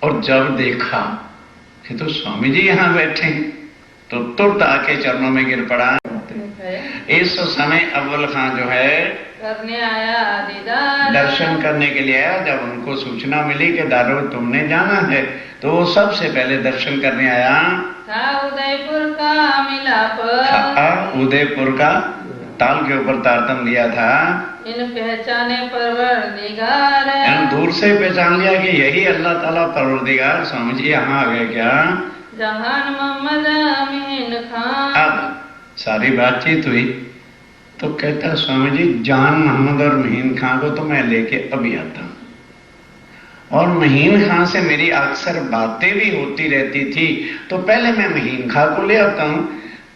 और जब देखा कि तो स्वामी जी यहां बैठे हैं, तो तुरंत आके चरणों में गिर पड़ा। इस समय अव्वल खां जो है करने आया दीदार, दर्शन करने के लिए आया। जब उनको सूचना मिली कि दारो तुमने जाना है, तो वो सबसे पहले दर्शन करने आया। था उदयपुर का मिलाप, उदयपुर का ताल के ऊपर तारतम दिया था। इन पहचाने परवरदिगार, दूर से पहचान लिया कि यही अल्लाह ताला परवरदिगार स्वामी जी यहाँ आ गए क्या। जहान मोहम्मद अमीन खान। अब सारी बातचीत हुई तो कहता स्वामी जी जान मोहम्मद और महीन खां को तो मैं लेके अभी आता हूं, और महीन खां से मेरी अक्सर बातें भी होती रहती थी, तो पहले मैं महीन खां को ले आता हूं।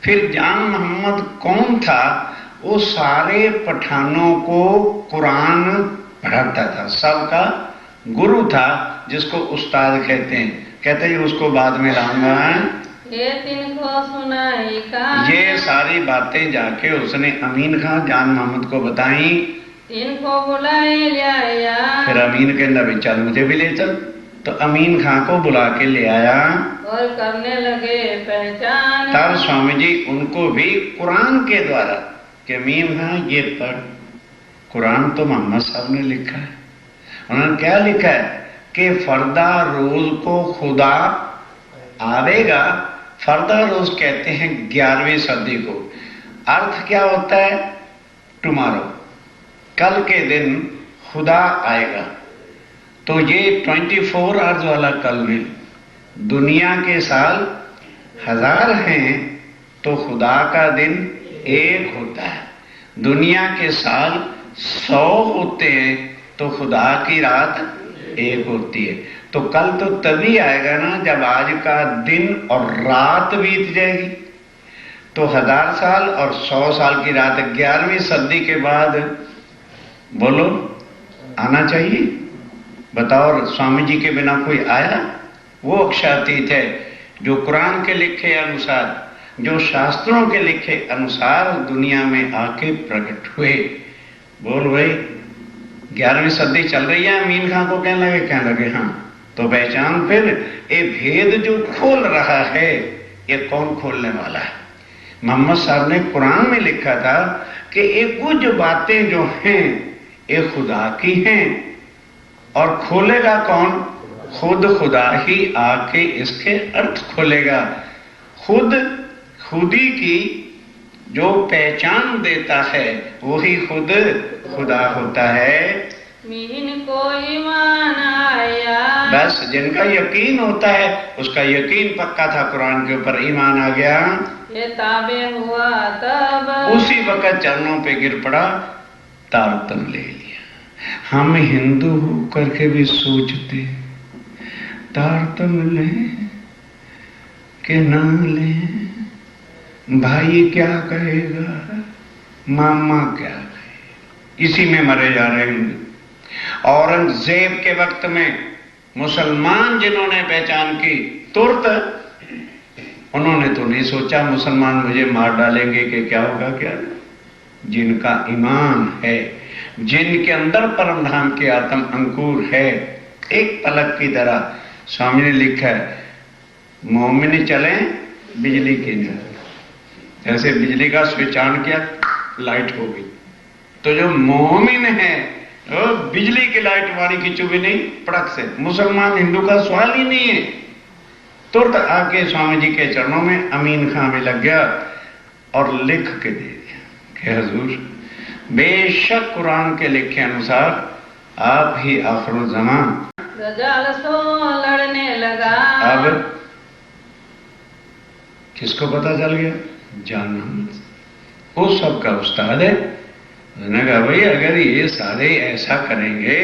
फिर जान मोहम्मद कौन था, वो सारे पठानों को कुरान पढ़ाता था, सबका गुरु था, जिसको उस्ताद कहते हैं। कहते हैं उसको बाद में लाऊंगा। ये तिनको सुनाई का, ये सारी बातें जाके उसने अमीन खां जान मोहम्मद को बताई। तिनको बुलाए ले आया, फिर अमीन के नबी चल मुझे भी ले चल, तो अमीन खां को बुला के ले आया और करने लगे पहचान। तब स्वामी जी उनको भी कुरान के द्वारा कि अमीन खां ये पढ़, कुरान तो मोहम्मद साहब ने लिखा है। उन्होंने क्या लिखा है कि फर्दा रोज को खुदा आवेगा। फर्दा रोज कहते हैं 11वीं सदी को। अर्थ क्या होता है, टुमारो, कल के दिन खुदा आएगा। तो ये 24 आवर्स वाला कल नहीं, दुनिया के साल 1000 हैं तो खुदा का दिन एक होता है। दुनिया के साल 100 होते हैं तो खुदा की रात एक होती है। तो कल तो तभी आएगा ना जब आज का दिन और रात बीत जाएगी। तो 1000 साल और 100 साल की रात 11वीं सदी के बाद बोलो आना चाहिए। बताओ स्वामी जी के बिना कोई आया? वो अक्षातीत है जो कुरान के लिखे अनुसार, जो शास्त्रों के लिखे अनुसार दुनिया में आके प्रकट हुए। बोल भाई 11वीं सदी चल रही है। अमीन खां को कहने लगे हाँ, तो पहचान फिर ये भेद जो खोल रहा है, ये कौन खोलने वाला है? मोहम्मद साहब ने कुरान में लिखा था कि ये कुछ बातें जो हैं ये खुदा की हैं, और खोलेगा कौन? खुद खुदा ही आके इसके अर्थ खोलेगा। खुदी की जो पहचान देता है वही खुद खुदा होता है। मीन को ईमान आया, बस जिनका यकीन होता है उसका यकीन पक्का था कुरान के ऊपर, ईमान आ गया। ये ताबे हुआ तब, उसी वक्त चरणों पे गिर पड़ा, तारतम ले लिया। हम हिंदू होकर के भी सोचते तारतम ले कि ना ले, भाई क्या कहेगा, मामा क्या कहेगा, इसी में मरे जा रहे हैं। औरंगजेब के वक्त में मुसलमान जिन्होंने पहचान की, तुरंत उन्होंने तो नहीं सोचा मुसलमान मुझे मार डालेंगे कि क्या होगा। क्या जिनका ईमान है, जिनके अंदर परम धाम के आत्म अंकुर है, एक पलक की तरह स्वामी ने लिखा है मोमिन चले बिजली की तरह। जैसे बिजली का स्विच ऑन किया लाइट हो गई, तो जो मोमिन है वो बिजली की लाइट वाली की चुभी नहीं, पड़क से। मुसलमान हिंदू का सवाल ही नहीं है। तुरंत आके स्वामी जी के चरणों में अमीन खां में लग गया और लिख के दे दिया कि हुजूर बेशक कुरान के लिखे अनुसार आप ही आखिर ज़मान। रजाल सो लड़ने लगा, अब किसको पता चल गया? जान वो सबका उस्ताद है। उसने कहा भाई अगर ये सारे ऐसा करेंगे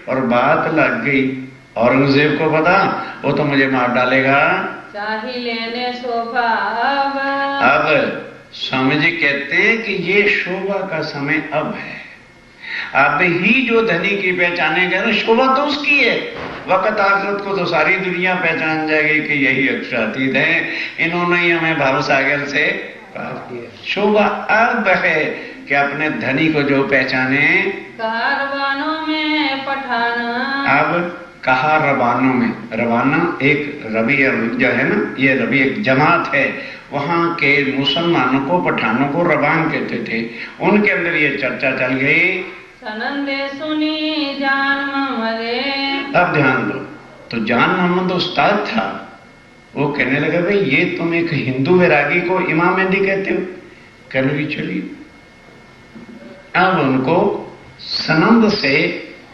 और बात लग गई औरंगजेब को पता, वो तो मुझे मार डालेगा। चाही लेने शोभा अब स्वामी जी कहते हैं कि ये शोभा का समय अब है। अब ही जो धनी की पहचानेगा ना, शोभा तो उसकी है। वक्त आखिरत को तो सारी दुनिया पहचान जाएगी कि यही अक्षरातीत है, इन्होंने ही हमें भाव सागर से पार किया। शोभा अब है कि अपने धनी को जो पहचाने। कारवानों में पठाना, अब कहा रवानों में, रवाना एक रवि जो है ना, ये रवि एक जमात है, वहां के मुसलमानों को, पठानों को रवान कहते थे। उनके अंदर ये चर्चा चल गई। सनंदे सुनी जान मोहम्मदे। अब ध्यान दो, तो जान मोहम्मद उस्ताद था, वो कहने लगा भाई ये तुम एक हिंदू वैरागी को इमाम मेहंदी कहते हो। कहने लगी चलिए। अब उनको सनंद से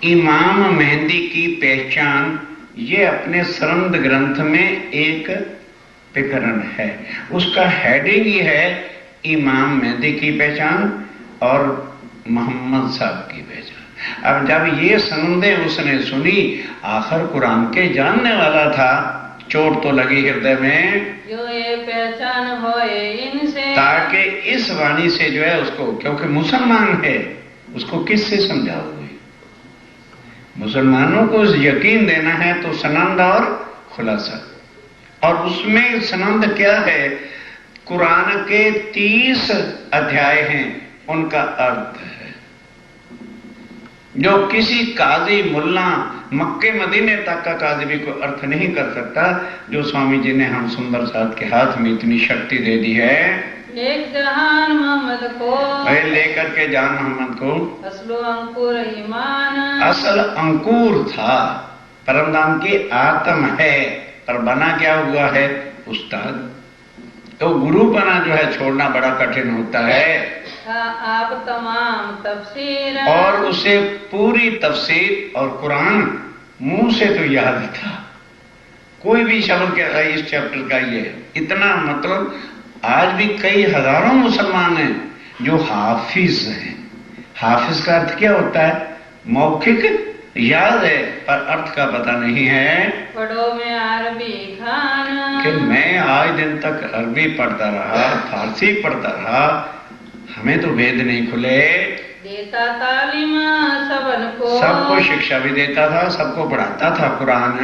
इमाम मेहंदी की पहचान, ये अपने सरंद ग्रंथ में एक प्रकरण है, उसका हेडिंग ही है इमाम मेहंदी की पहचान और मोहम्मद साहब की पहचान। अब जब ये सनंदे उसने सुनी, आखिर कुरान के जानने वाला था, चोट तो लगी हृदय में, जो ये पहचान होए इनसे, ताकि इस वाणी से जो है उसको, क्योंकि मुसलमान है, उसको किससे समझाओगे? मुसलमानों को यकीन देना है तो सनंद और खुलासा, और उसमें सनंद क्या है? कुरान के 30 अध्याय हैं, उनका अर्थ है जो किसी काजी मुल्ला, मक्के मदीने तक का काजी भी कोई अर्थ नहीं कर सकता, जो स्वामी जी ने हम सुंदर साथ के हाथ में इतनी शक्ति दे दी है। एक जहान मोहम्मद को, लेकर के जान मोहम्मद को, असलो अंकुर ईमान, असल अंकुर था, परमधाम की आत्म है, पर बना क्या हुआ है? उस्ताद। तो गुरुपना जो है छोड़ना बड़ा कठिन होता है। आप तमाम तफसीर, और उसे पूरी तफसीर और कुरान मुंह से तो याद था, कोई भी शब्द क्या इस चैप्टर का ये है, इतना मतलब आज भी कई हजारों मुसलमान हैं जो हाफिज हैं। हाफिज का अर्थ क्या होता है? मौखिक याद है पर अर्थ का पता नहीं है। पढ़ो में अरबी खान, कि मैं आज दिन तक अरबी पढ़ता रहा, फारसी पढ़ता रहा, हमें तो वेद नहीं खुले। देता तालीम सबन को, सबको शिक्षा भी देता था, सबको पढ़ाता था कुरान।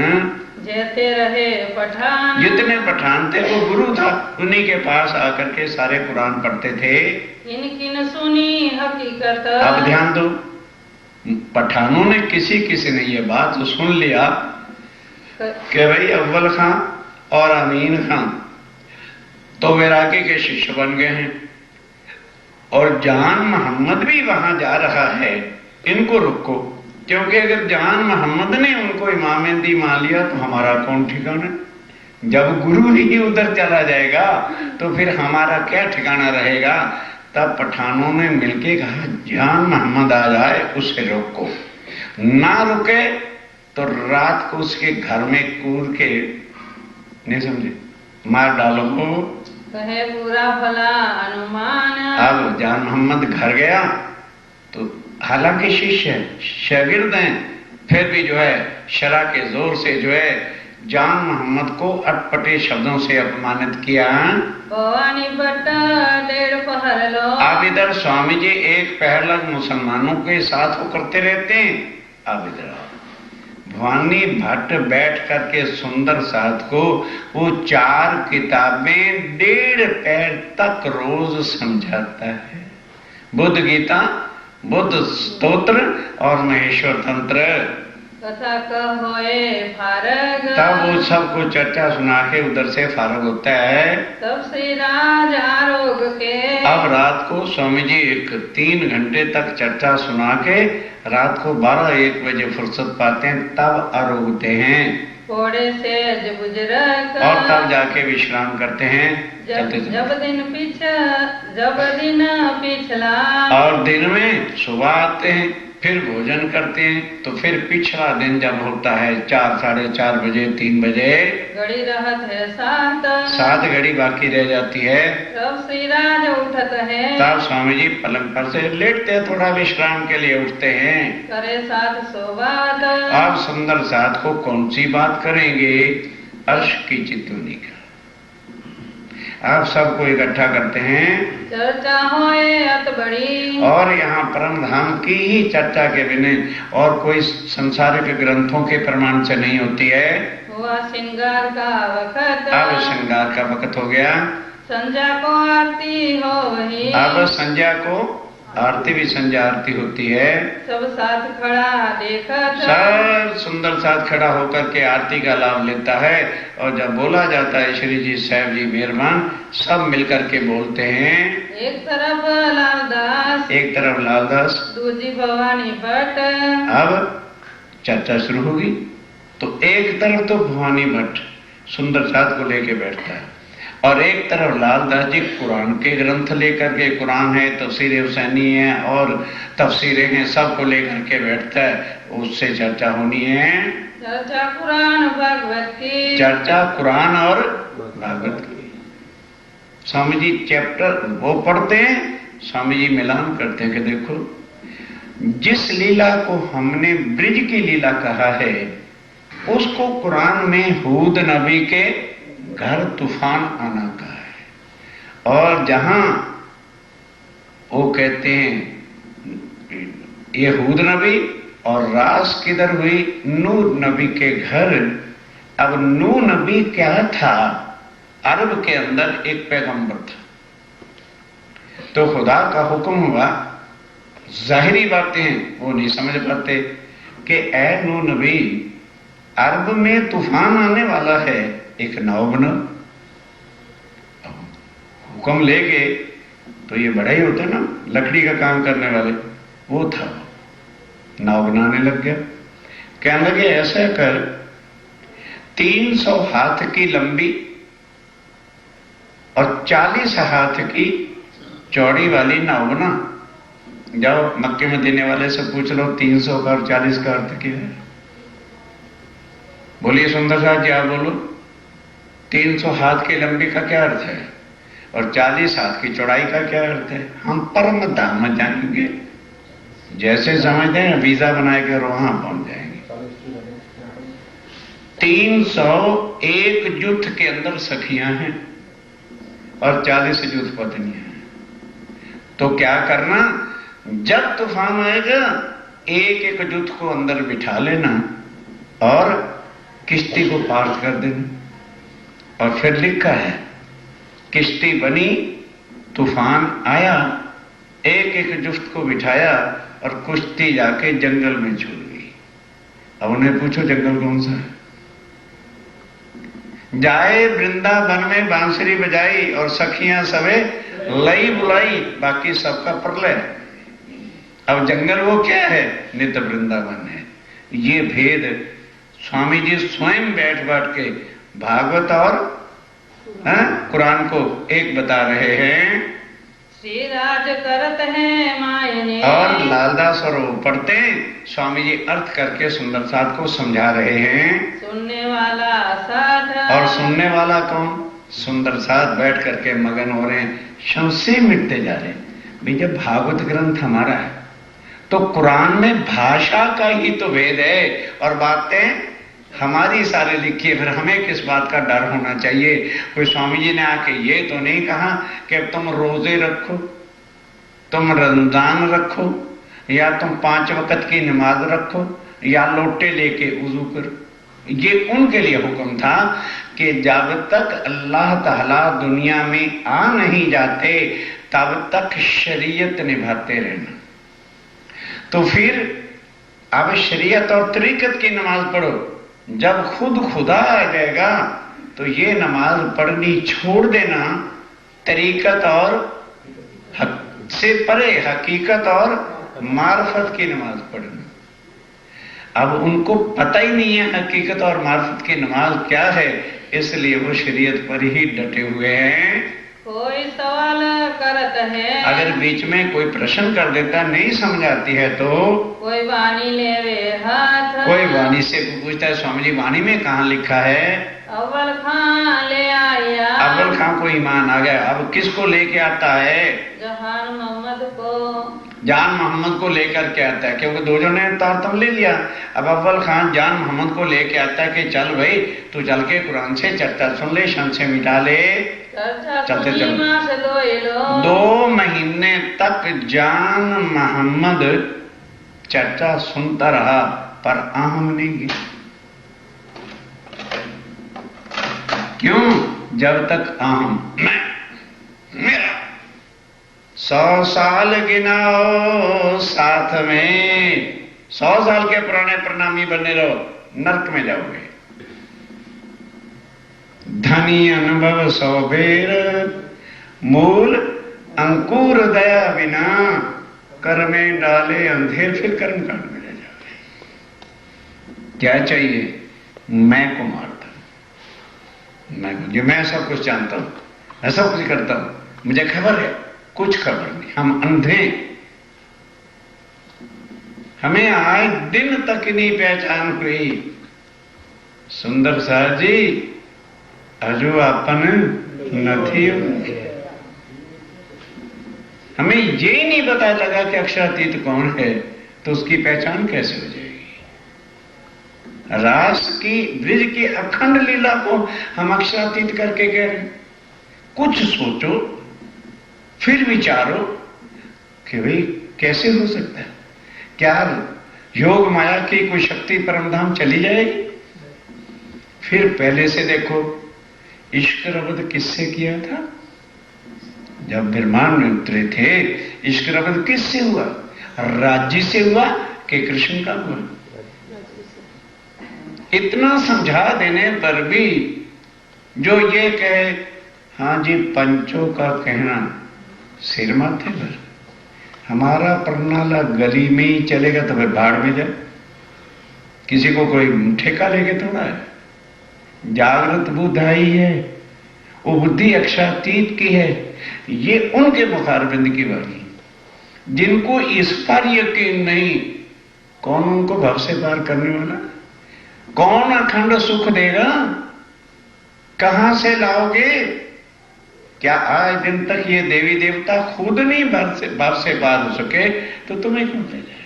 जैते रहे पठान, जितने पठान थे वो गुरु था, उन्हीं के पास आकर के सारे कुरान पढ़ते थे। इनकी न सुनी हकीकत। अब ध्यान दो, पठानों ने किसी ने ये बात तो सुन लिया कि भाई अव्वल खां और अमीन खां तो वैरागी के शिष्य बन गए हैं, और जान मोहम्मद भी वहां जा रहा है, इनको रोको, क्योंकि अगर जान मोहम्मद ने उनको इमाम मेहंदी मान लिया तो हमारा कौन ठिकाना? जब गुरु ही उधर चला जाएगा तो फिर हमारा क्या ठिकाना रहेगा? तब पठानों ने मिलके कहा जान मोहम्मद आ जाए उसे रोको, ना रुके तो रात को उसके घर में कूद के, नहीं समझे, मार डालो को। कहे पूरा भला अनुमान। अब जान मोहम्मद घर गया तो हालांकि शिष्य शागिर्द हैं, फिर भी जो है शरा के जोर से जो है जान मोहम्मद को अटपटे शब्दों से अपमानित किया। भवानी भट्ट 1.5 पहर लो। अब इधर स्वामी जी एक पहर लग मुसलमानों के साथ वो करते रहते हैं। अब इधर भवानी भट्ट बैठ करके सुंदर साथ को वो 4 किताबें 1.5 पैर तक रोज समझाता है। बुद्ध गीता, बुद्ध स्तोत्र और महेश्वर तंत्र। कथा कहोए फारग। तब वो सबको चर्चा सुना के उधर से फारग होता है। तब श्री राज आरोग के। अब रात को स्वामी जी 3 घंटे तक चर्चा सुना के रात को 12-1 बजे फुर्सत पाते हैं, तब आरोगते हैं थोड़े से बुजुर्ग, और तब जाके विश्राम करते हैं। जब दिन पिछला, और दिन में सुबह आते हैं, फिर भोजन करते हैं, तो फिर पिछला दिन जब होता है 4, 4:30 बजे, 3 बजे घड़ी रहत है 7 घड़ी बाकी रह जाती है। तब श्री राज उठत है। तब स्वामी जी पलंग पर से लेटते हैं, थोड़ा विश्राम के लिए उठते हैं। करे साथ सोबात। आप सुंदर साथ को कौन सी बात करेंगे? अर्श की चितौनी का। आप सबको इकट्ठा करते हैं, चर्चा होए अत बड़ी, और यहाँ परम धाम की ही चर्चा के बिना और कोई संसारिक ग्रंथों के प्रमाण से नहीं होती है। हुआ श्रृंगार का वक्त। अब श्रृंगार का वक्त हो गया। संध्या को आरती हो वही। अब संध्या को आरती भी संध्या आरती होती है। सब साथ खड़ा देखत सब सुंदर साथ खड़ा होकर के आरती का लाभ लेता है। और जब बोला जाता है श्री जी साहब जी मेहरबान, सब मिलकर के बोलते हैं। एक तरफ लालदास, एक तरफ लालदास, दूजी भवानी भट्ट। अब चर्चा शुरू होगी। तो एक तरफ तो भवानी भट्ट सुंदर साथ को लेके बैठता है और एक तरफ लालदास जी कुरान के ग्रंथ लेकर के, कुरान है, तफसीर हुसैनी है और तफसीरें हैं, सबको लेकर के बैठता है। उससे चर्चा होनी है। चर्चा कुरान भागवत की, चर्चा कुरान और भागवत की। स्वामी जी चैप्टर वो पढ़ते हैं, स्वामी जी मिलान करते हैं कि देखो जिस लीला को हमने ब्रिज की लीला कहा है उसको कुरान में हूद नबी के घर तूफान आना कहा है। और जहां वो कहते हैं ये हूद नबी और रास किधर हुई, नूह नबी के घर। अब नूह नबी क्या था, अरब के अंदर एक पैगंबर था। तो खुदा का हुक्म हुआ, जाहिरी बातें वो नहीं समझ पाते कि ऐ नूह नबी अरब में तूफान आने वाला है, एक नाव बना। हुक्म ले गए तो ये बड़ा ही होता ना, लकड़ी का काम करने वाले, वो था। नाव बनाने लग गया। कहने लगे ऐसा कर 300 हाथ की लंबी और 40 हाथ की चौड़ी वाली नाव बना। जाओ मक्के में देने वाले से पूछ लो 300 का और 40 का अर्थ क्या है। बोलिए सुंदर साहब जी, आप बोलो 300 हाथ की लंबी का क्या अर्थ है और 40 हाथ की चौड़ाई का क्या अर्थ है। हम परम धाम जाएंगे, जैसे समझते हैं वीजा बनाएंगे और वहां पहुंच जाएंगे। 301 जुथ के अंदर सखियां हैं और 40 जुथ पत्नियां हैं। तो क्या करना, जब तूफान आएगा एक एक जुथ को अंदर बिठा लेना और किश्ती को पार कर देना। और फिर लिखा है किश्ती बनी, तूफान आया, एक एक जुफ्त को बिठाया और कुश्ती जाके जंगल में छूट गई। अब उन्हें पूछो जंगल कौन सा है। जाए वृंदावन में बांसुरी बजाई और सखियां सवे लई बुलाई, बाकी सबका प्रलय। अब जंगल वो क्या है, नित्य वृंदावन है। ये भेद स्वामी जी स्वयं बैठ बैठ के भागवत और कुरान को एक बता रहे हैं। श्री राज करत है मायने, और लालदास और वो पढ़ते हैं, स्वामी जी अर्थ करके सुंदर साथ को समझा रहे हैं। सुनने वाला साथ, और सुनने वाला कौन, सुंदर साथ बैठ करके मगन हो रहे हैं, संशय मिटते जा रहे हैं। भाई जब भागवत ग्रंथ हमारा है तो कुरान में भाषा का ही तो भेद है और बातें हमारी सारे लिखी है। फिर हमें किस बात का डर होना चाहिए। कोई स्वामी जी ने आके ये तो नहीं कहा कि तुम रोजे रखो, तुम रमजान रखो, या तुम 5 वक्त की नमाज रखो, या लोटे लेके वुजू करो। ये उनके लिए हुक्म था कि जब तक अल्लाह ताला दुनिया में आ नहीं जाते तब तक शरीयत निभाते रहना। तो फिर अब शरीयत और तरीकत की नमाज पढ़ो। जब खुद खुदा आ जाएगा तो ये नमाज पढ़नी छोड़ देना, तरीकत और हक से परे हकीकत और मार्फत की नमाज पढ़ना। अब उनको पता ही नहीं है हकीकत और मार्फत की नमाज क्या है, इसलिए वो शरीयत पर ही डटे हुए हैं। कोई सवाल करत है, अगर बीच में कोई प्रश्न कर देता, नहीं समझ आती है तो कोई वाणी लेवे हाथ, कोई वाणी से पूछता है स्वामी जी वाणी में कहाँ लिखा है। अव्वल खां ले आया, अव्वल खां को ईमान आ गया। अब किसको लेके आता है, जहान मोहम्मद को, जान मोहम्मद को लेकर के आता है, क्योंकि दो ने तारतम ले लिया। अब अव्वल खान जान मोहम्मद को लेके आता है कि चल भाई तू चल के कुरान से चर्चा सुन ले, संशय मिटा ले। चलते चलते 2 महीने तक जान मोहम्मद चर्चा सुनता रहा पर आहम नहीं गिरा। क्यों, जब तक आहम मैं मेरा 100 साल गिनाओ साथ में, 100 साल के पुराने प्रणामी बने रहो, नरक में जाओगे। धनी अनुभव 100 बेर, मूल अंकुर दया बिना, कर में डाले अंधेर, फिर कर्म कांड में रह जाओगे। क्या चाहिए? मैं को मारता, मैं सब कुछ जानता हूं, मैं सब कुछ करता हूं, मुझे खबर है, कुछ खबर नहीं। हम अंधे, हमें आज दिन तक नहीं पहचान हुई। सुंदर साहब जी अजो अपन नथी, हमें ये नहीं पता लगा कि अक्षरातीत कौन है, तो उसकी पहचान कैसे हो जाएगी? रास की, ब्रिज की अखंड लीला को हम अक्षरातीत करके कह रहे हैं। कुछ सोचो, फिर विचारो कि भाई कैसे हो सकता है? क्या योग माया की कोई शक्ति परमधाम चली जाएगी? फिर पहले से देखो, इश्क रबद किससे किया था? जब ब्रह्मांड में उतरे थे, इश्क रबद किससे हुआ? राज्य से हुआ कि कृष्ण का हुआ? इतना समझा देने पर भी जो ये कहे, हां जी पंचों का कहना सिर माथे पर, हमारा प्रणाला गली में ही चलेगा तो फिर भाड़ में जाए। किसी को कोई ठेका लेके थोड़ा है। जागृत बुद्ध आई है, वो बुद्धि अक्षरातीत की है। ये उनके मुखारबिंद की वाणी, जिनको इस पर यकीन नहीं, कौन उनको भव से पार करने वाला? कौन अखंड सुख देगा? कहां से लाओगे? क्या आज दिन तक ये देवी देवता खुद नहीं भव से पार हो सके तो तुम्हें क्यों ले जाए?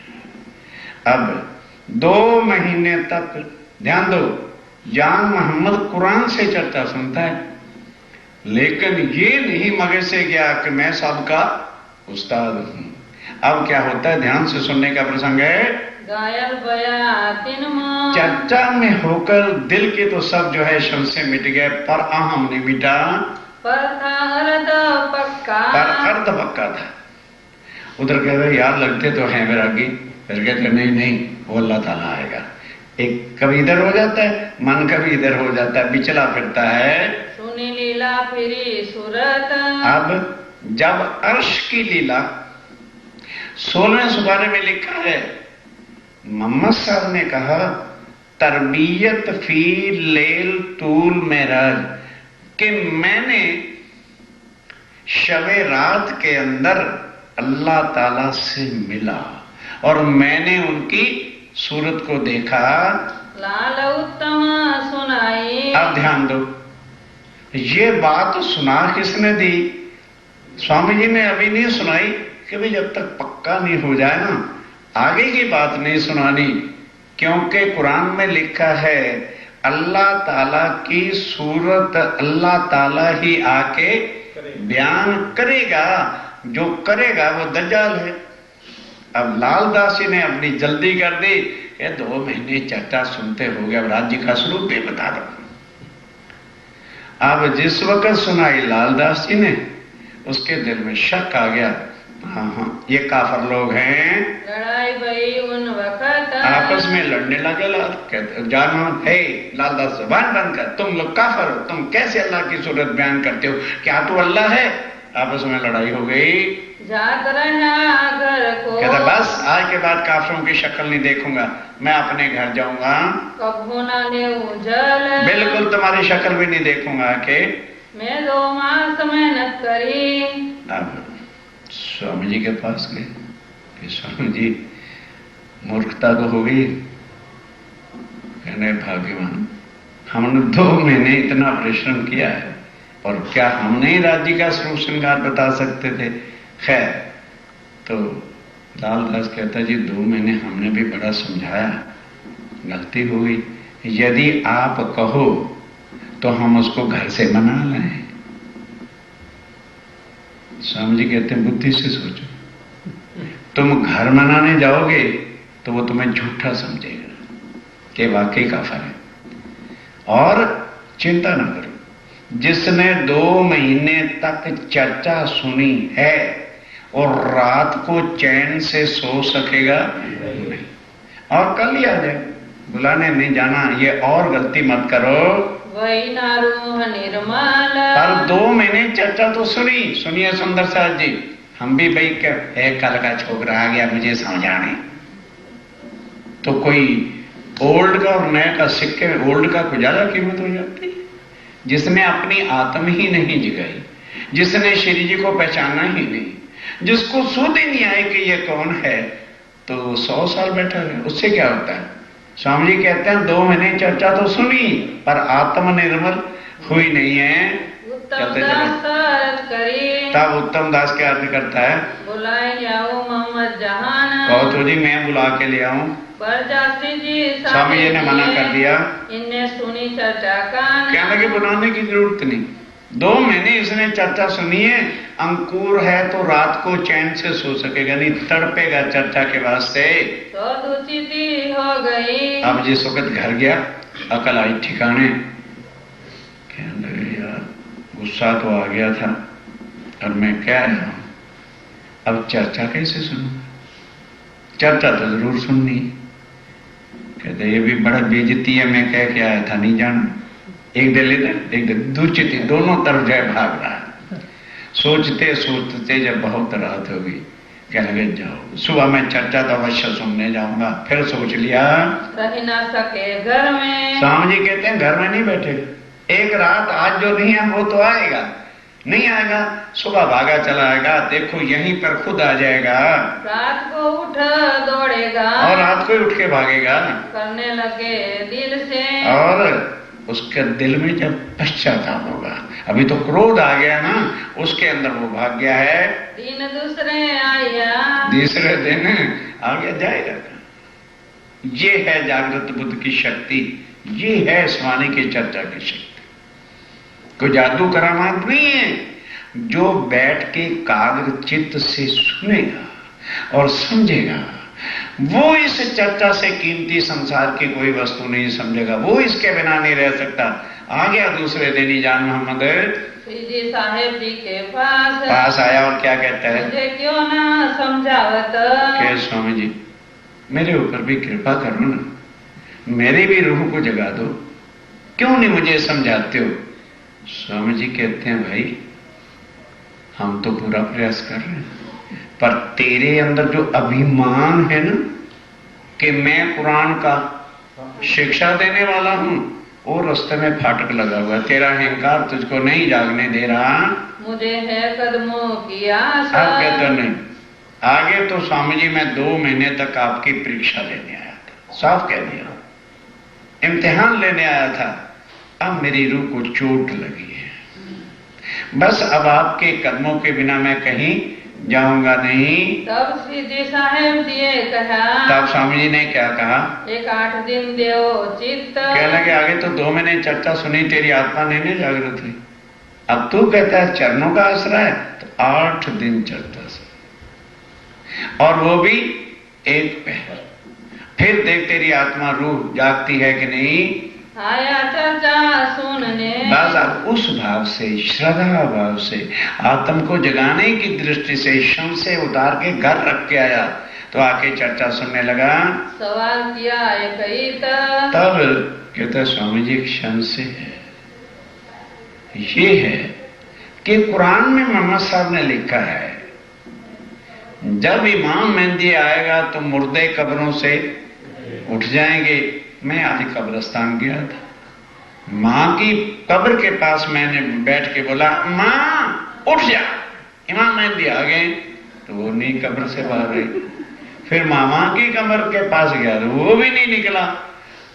अब 2 महीने तक ध्यान दो, जान मोहम्मद कुरान से चर्चा सुनता है, लेकिन ये नहीं मगे से गया कि मैं सबका उस्ताद हूं। अब क्या होता है? ध्यान से सुनने का प्रसंग है। गायल बयातिन मां, चर्चा में होकर दिल के तो सब जो है शम से मिट गए, पर अहम नहीं मिटा, पर था अर्ध पक्का, पर अर्ध पक्का था। उधर कह रहे यार लगते तो हैं वैरागी, फिर कहते नहीं नहीं वो अल्लाह ताला आएगा। एक कभी इधर हो जाता है मन, कभी इधर हो जाता है, बिचला फिरता है। सुनी लीला फिरी सूरत, अब जब अर्श की लीला 16वें सुपारे में लिखा है, मोहम्मद साहब ने कहा तरबियत फी लेल तूल मेराज, कि मैंने शबे रात के अंदर अल्लाह ताला से मिला और मैंने उनकी सूरत को देखा। लाल उत्तम सुनाई, अब ध्यान दो, ये बात सुना किसने दी? स्वामी जी ने अभी नहीं सुनाई कि भाई जब तक पक्का नहीं हो जाए ना आगे की बात नहीं सुनानी, क्योंकि कुरान में लिखा है अल्लाह ताला की सूरत अल्लाह ताला ही आके बयान करेगा, जो करेगा वो दज्जाल है। अब लालदास जी ने अपनी जल्दी कर दी, ये 2 महीने चर्चा सुनते हो गए, अब राज्य का स्वरूप भी बता दो। अब जिस वक्त सुनाई लालदास जी ने, उसके दिल में शक आ गया, हाँ ये काफर लोग हैं। लड़ाई भई उन वक्त, आपस में लड़ने लगे। जानो है लालदास जबान बंद कर, तुम लोग काफर हो, तुम कैसे अल्लाह की सूरत बयान करते हो, क्या तू अल्लाह है? आपस में लड़ाई हो गई। जात रहा घर को, कहता बस आज के बाद काफरों की शक्ल नहीं देखूंगा, मैं अपने घर जाऊंगा, कभू ना ले उजल, बिल्कुल तुम्हारी शक्ल भी नहीं देखूंगा। के मैं 2 मास मेहनत करी। अब स्वामी जी के पास गए कि स्वामी जी मूर्खता तो हो गई। कहने भाग्यवान, हमने 2 महीने इतना परिश्रम किया है और क्या हम नहीं राज्य का स्वरूप श्रृंगार बता सकते थे? खैर, तो लालदास कहता जी 2 महीने हमने भी बड़ा समझाया, गलती हो गई, यदि आप कहो तो हम उसको घर से मना लें। स्वामी जी कहते हैं बुद्धि से सोचो, तुम घर मनाने जाओगे तो वो तुम्हें झूठा समझेगा कि वाकई काफर है। और चिंता न करो, जिसने 2 महीने तक चर्चा सुनी है और रात को चैन से सो सकेगा नहीं। और कल ही आ जाए, बुलाने नहीं जाना, ये और गलती मत करो। वही नारूह निर्मल। पर 2 महीने चर्चा तो सुनिए सुंदर साहब जी, हम भी भाई एक कल का छोकरा आ गया मुझे समझाने, तो कोई ओल्ड का और नए का सिक्के, ओल्ड का कुछ ज्यादा कीमत हो जाती है। जिसने अपनी आत्म ही नहीं जगाई, जिसने श्री जी को पहचाना ही नहीं, जिसको सुध ही नहीं आए कि ये कौन है, तो 100 साल बैठा रहे, उससे क्या होता है? स्वामी जी कहते हैं 2 महीने चर्चा तो सुनी पर आत्म निर्मल हुई नहीं है। उत्तम दास करे, तब उत्तम दास क्या अर्थ करता है? बुलाए जाओ मोहम्मद जहान। कहो तो जी मैं बुला के ले आऊं, पर जास्ती जी स्वामी जी ने मना कर दिया। इनने सुनी चर्चा का, कहने लगे बुलाने की जरूरत नहीं। 2 महीने इसने चर्चा सुनी है। अंकुर है तो रात को चैन से सो सकेगा नहीं, तड़पेगा चर्चा के वास्ते। तो दुचिती हो गई। अब जिस वक्त घर गया अकल आई ठिकाने, कहने लगे यार गुस्सा तो आ गया था और मैं क्या रहा हूं, अब चर्चा कैसे सुनूं? चर्चा तो जरूर सुननी। कहते ये भी बड़ा बेइज्जती है, मैं कह के आया था नहीं जान। एक दिल इधर एक दिल दुचिती, दोनों तरफ जय भाग रहा है। सोचते सोचते जब बहुत रात हो गई, कहने लगे जाओ सुबह मैं चर्चा तो अवश्य सुनने जाऊंगा। फिर सोच लिया रह ना सके घर में। स्वामी जी कहते हैं घर में नहीं बैठे, एक रात आज जो नहीं है वो तो आएगा, नहीं आएगा सुबह भागा चला आएगा, देखो यहीं पर खुद आ जाएगा। रात को उठ दौड़ेगा और रात को ही उठ के भागेगा। करने लगे दिल से, और उसके दिल में जब पश्चाताप होगा, अभी तो क्रोध आ गया ना, उसके अंदर वो भाग गया है। दिन दूसरे आया, तीसरे दिन आ गया जाएगा। ये है जागृत बुद्ध की शक्ति, ये है स्वामी की चर्चा की शक्ति। कोई जादू करामात नहीं है। जो बैठ के एकाग्र चित्त से सुनेगा और समझेगा, वो इस चर्चा से कीमती संसार की कोई वस्तु नहीं समझेगा, वो इसके बिना नहीं रह सकता। आ गया दूसरे दिन ही जान मोहम्मद जी साहेब जी के पास आया और क्या कहता है? मुझे क्यों ना समझावत? कह स्वामी जी मेरे ऊपर भी कृपा करो ना, मेरी भी रूह को जगा दो, क्यों नहीं मुझे समझाते हो? स्वामी जी कहते हैं भाई हम तो पूरा प्रयास कर रहे हैं, पर तेरे अंदर जो अभिमान है ना कि मैं कुरान का शिक्षा देने वाला हूं, वो रास्ते में फाटक लगा हुआ है। तेरा अहंकार तुझको नहीं जागने दे रहा। मुझे है कदमों की आशा। अब कहते नहीं, आगे तो स्वामी जी मैं 2 महीने तक आपकी परीक्षा लेने आया था, साफ कह दिया, इम्तिहान लेने आया था। अब मेरी रूह को चोट लगी है, बस अब आपके कदमों के बिना मैं कहीं जाऊंगा नहीं। तब श्री जी साहेब जी कहा, तब स्वामी जी ने क्या कहा? एक 8 दिन देव चित्त। कह लगे आगे तो 2 महीने चर्चा सुनी, तेरी आत्मा नहीं जागृत हुई, अब तू कहता है चरणों का आसरा है, तो 8 दिन चर्चा सुनी और वो भी एक पहर। फिर देख तेरी आत्मा रूह जागती है कि नहीं। आया चर्चा सुनने, बस अब उस भाव से, श्रद्धा भाव से, आत्म को जगाने की दृष्टि से क्षण से उतार के घर रख के आया, तो आके चर्चा सुनने लगा। सवाल किया एक ही तब कहता स्वामी जी क्षण से है, ये है कि कुरान में मोहम्मद साहब ने लिखा है जब इमाम मेहदी आएगा तो मुर्दे कब्रों से उठ जाएंगे। मैं आज कब्रिस्तान गया था, मां की कब्र के पास मैंने बैठ के बोला मां उठ जा, इमाम मेहदी आ गए, तो वो नहीं कब्र से बाहर रही। फिर मामा की कब्र के पास गया तो वो भी नहीं निकला।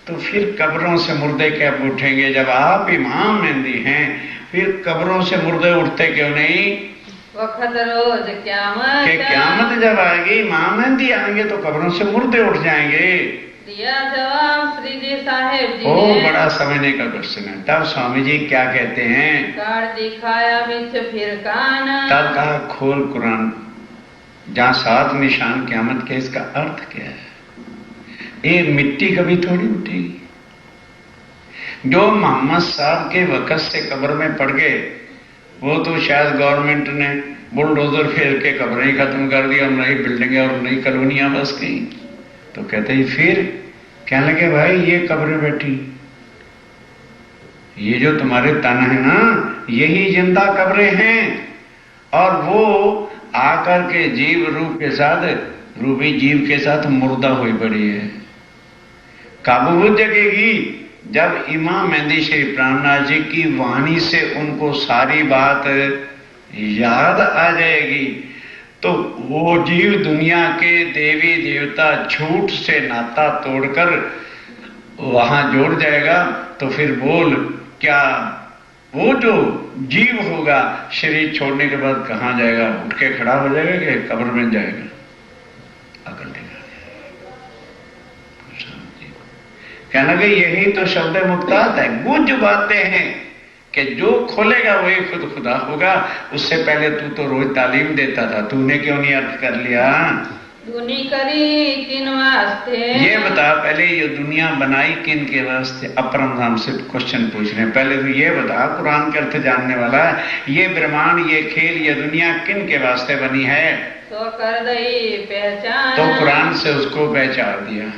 तो फिर कब्रों से मुर्दे कब उठेंगे? जब आप इमाम मेहदी हैं, फिर कब्रों से मुर्दे उठते क्यों नहीं? वक्त रोज क़यामत कि क़यामत जब आएगी, इमाम मेहदी आएंगे तो कब्रों से मुर्दे उठ जाएंगे। दिया जवाब श्री जी साहेब जी ओ ने। बड़ा समझने का क्वेश्चन है। तब स्वामी जी क्या कहते हैं? कार्ड दिखाया बिच फिर कान। तब कहा खोल कुरान, जहां 7 निशान क़यामत के, इसका अर्थ क्या है? ये मिट्टी कभी थोड़ी उठेगी। जो मोहम्मद साहब के वक़्त से कब्र में पड़ गए, वो तो शायद गवर्नमेंट ने बुलडोजर फेर के कब्रें ही खत्म कर दी और नई बिल्डिंगें और नई कॉलोनियां बस गई। तो कहते ही फिर कहने लगे भाई ये कब्रें बैठी, ये जो तुम्हारे तन है ना यही जिंदा कब्रें हैं, और वो आकर के जीव रूप के साथ, रूपी जीव के साथ मुर्दा हुई पड़ी है। काबू वो जगेगी जब इमाम मेहंदी श्री प्राणनाथ जी की वाणी से उनको सारी बात याद आ जाएगी। तो वो जीव दुनिया के देवी देवता झूठ से नाता तोड़कर वहां जोड़ जाएगा। तो फिर बोल क्या वो जो जीव होगा शरीर छोड़ने के बाद कहां जाएगा? उठ के खड़ा हो जाएगा कि कब्र में जाएगा? अकल नहीं। कहना कि यही तो शब्द मुक्तात है। कुछ बातें हैं कि जो खोलेगा वही खुद खुदा होगा। उससे पहले तू तो रोज तालीम देता था, तूने क्यों नहीं अर्थ कर लिया? दुनी करी किन वास्ते, ये बता पहले ये दुनिया बनाई किन के वास्ते? अपरम धाम से क्वेश्चन पूछ रहे हैं। पहले तो ये बता, कुरान के अर्थ जानने वाला, ये ब्रह्मांड, ये खेल, ये दुनिया किन के वास्ते बनी है? तो कर दई पहचान। तो कुरान से उसको पहचान दिया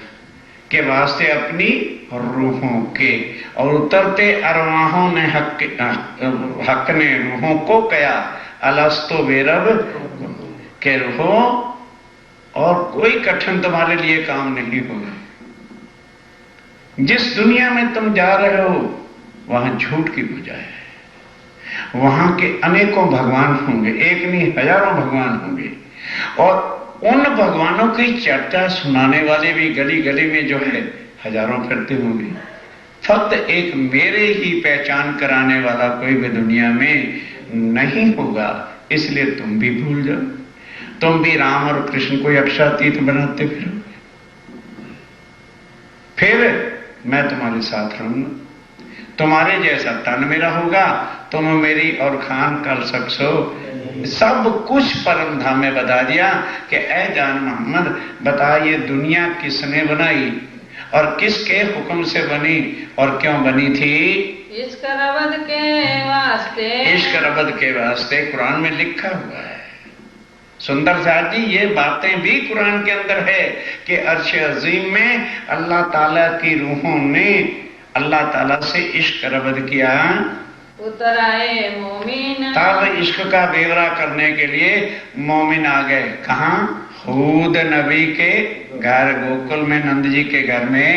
के वास्ते अपनी रूहों के, और उतरते अरवाहों ने हक ने रूहों को कया अलस्तो बेरब के रूहों, और कोई कठिन तुम्हारे लिए काम नहीं होगा। जिस दुनिया में तुम जा रहे हो वहां झूठ की पूजा है, वहां के अनेकों भगवान होंगे, एक नहीं हजारों भगवान होंगे, और उन भगवानों की चर्चा सुनाने वाले भी गली गली में जो है हजारों फिरते होंगे। फक्त एक मेरे ही पहचान कराने वाला कोई भी दुनिया में नहीं होगा। इसलिए तुम भी भूल जाओ, तुम भी राम और कृष्ण को अक्षरातीत बनाते फिरो। फिर मैं तुम्हारे साथ रहूंगा, तुम्हारे जैसा तन मेरा होगा, तुम मेरी और खान कर सकसो। सब कुछ परम धाम में बता दिया कि ऐ जान मोहम्मद बता ये दुनिया किसने बनाई और किसके हुक्म से बनी और क्यों बनी थी? इश्क रबद के वास्ते, इश्क रबद के वास्ते कुरान में लिखा हुआ है। सुंदर साहब जी ये बातें भी कुरान के अंदर है कि अर्श अजीम में अल्लाह ताला की रूहों ने अल्लाह ताला से इश्क रबद किया। उतर आए मोमिन, तब इश्क का बेवरा करने के लिए मोमिन आ गए। कहां? हूद नबी के घर, गोकुल में नंद जी के घर में।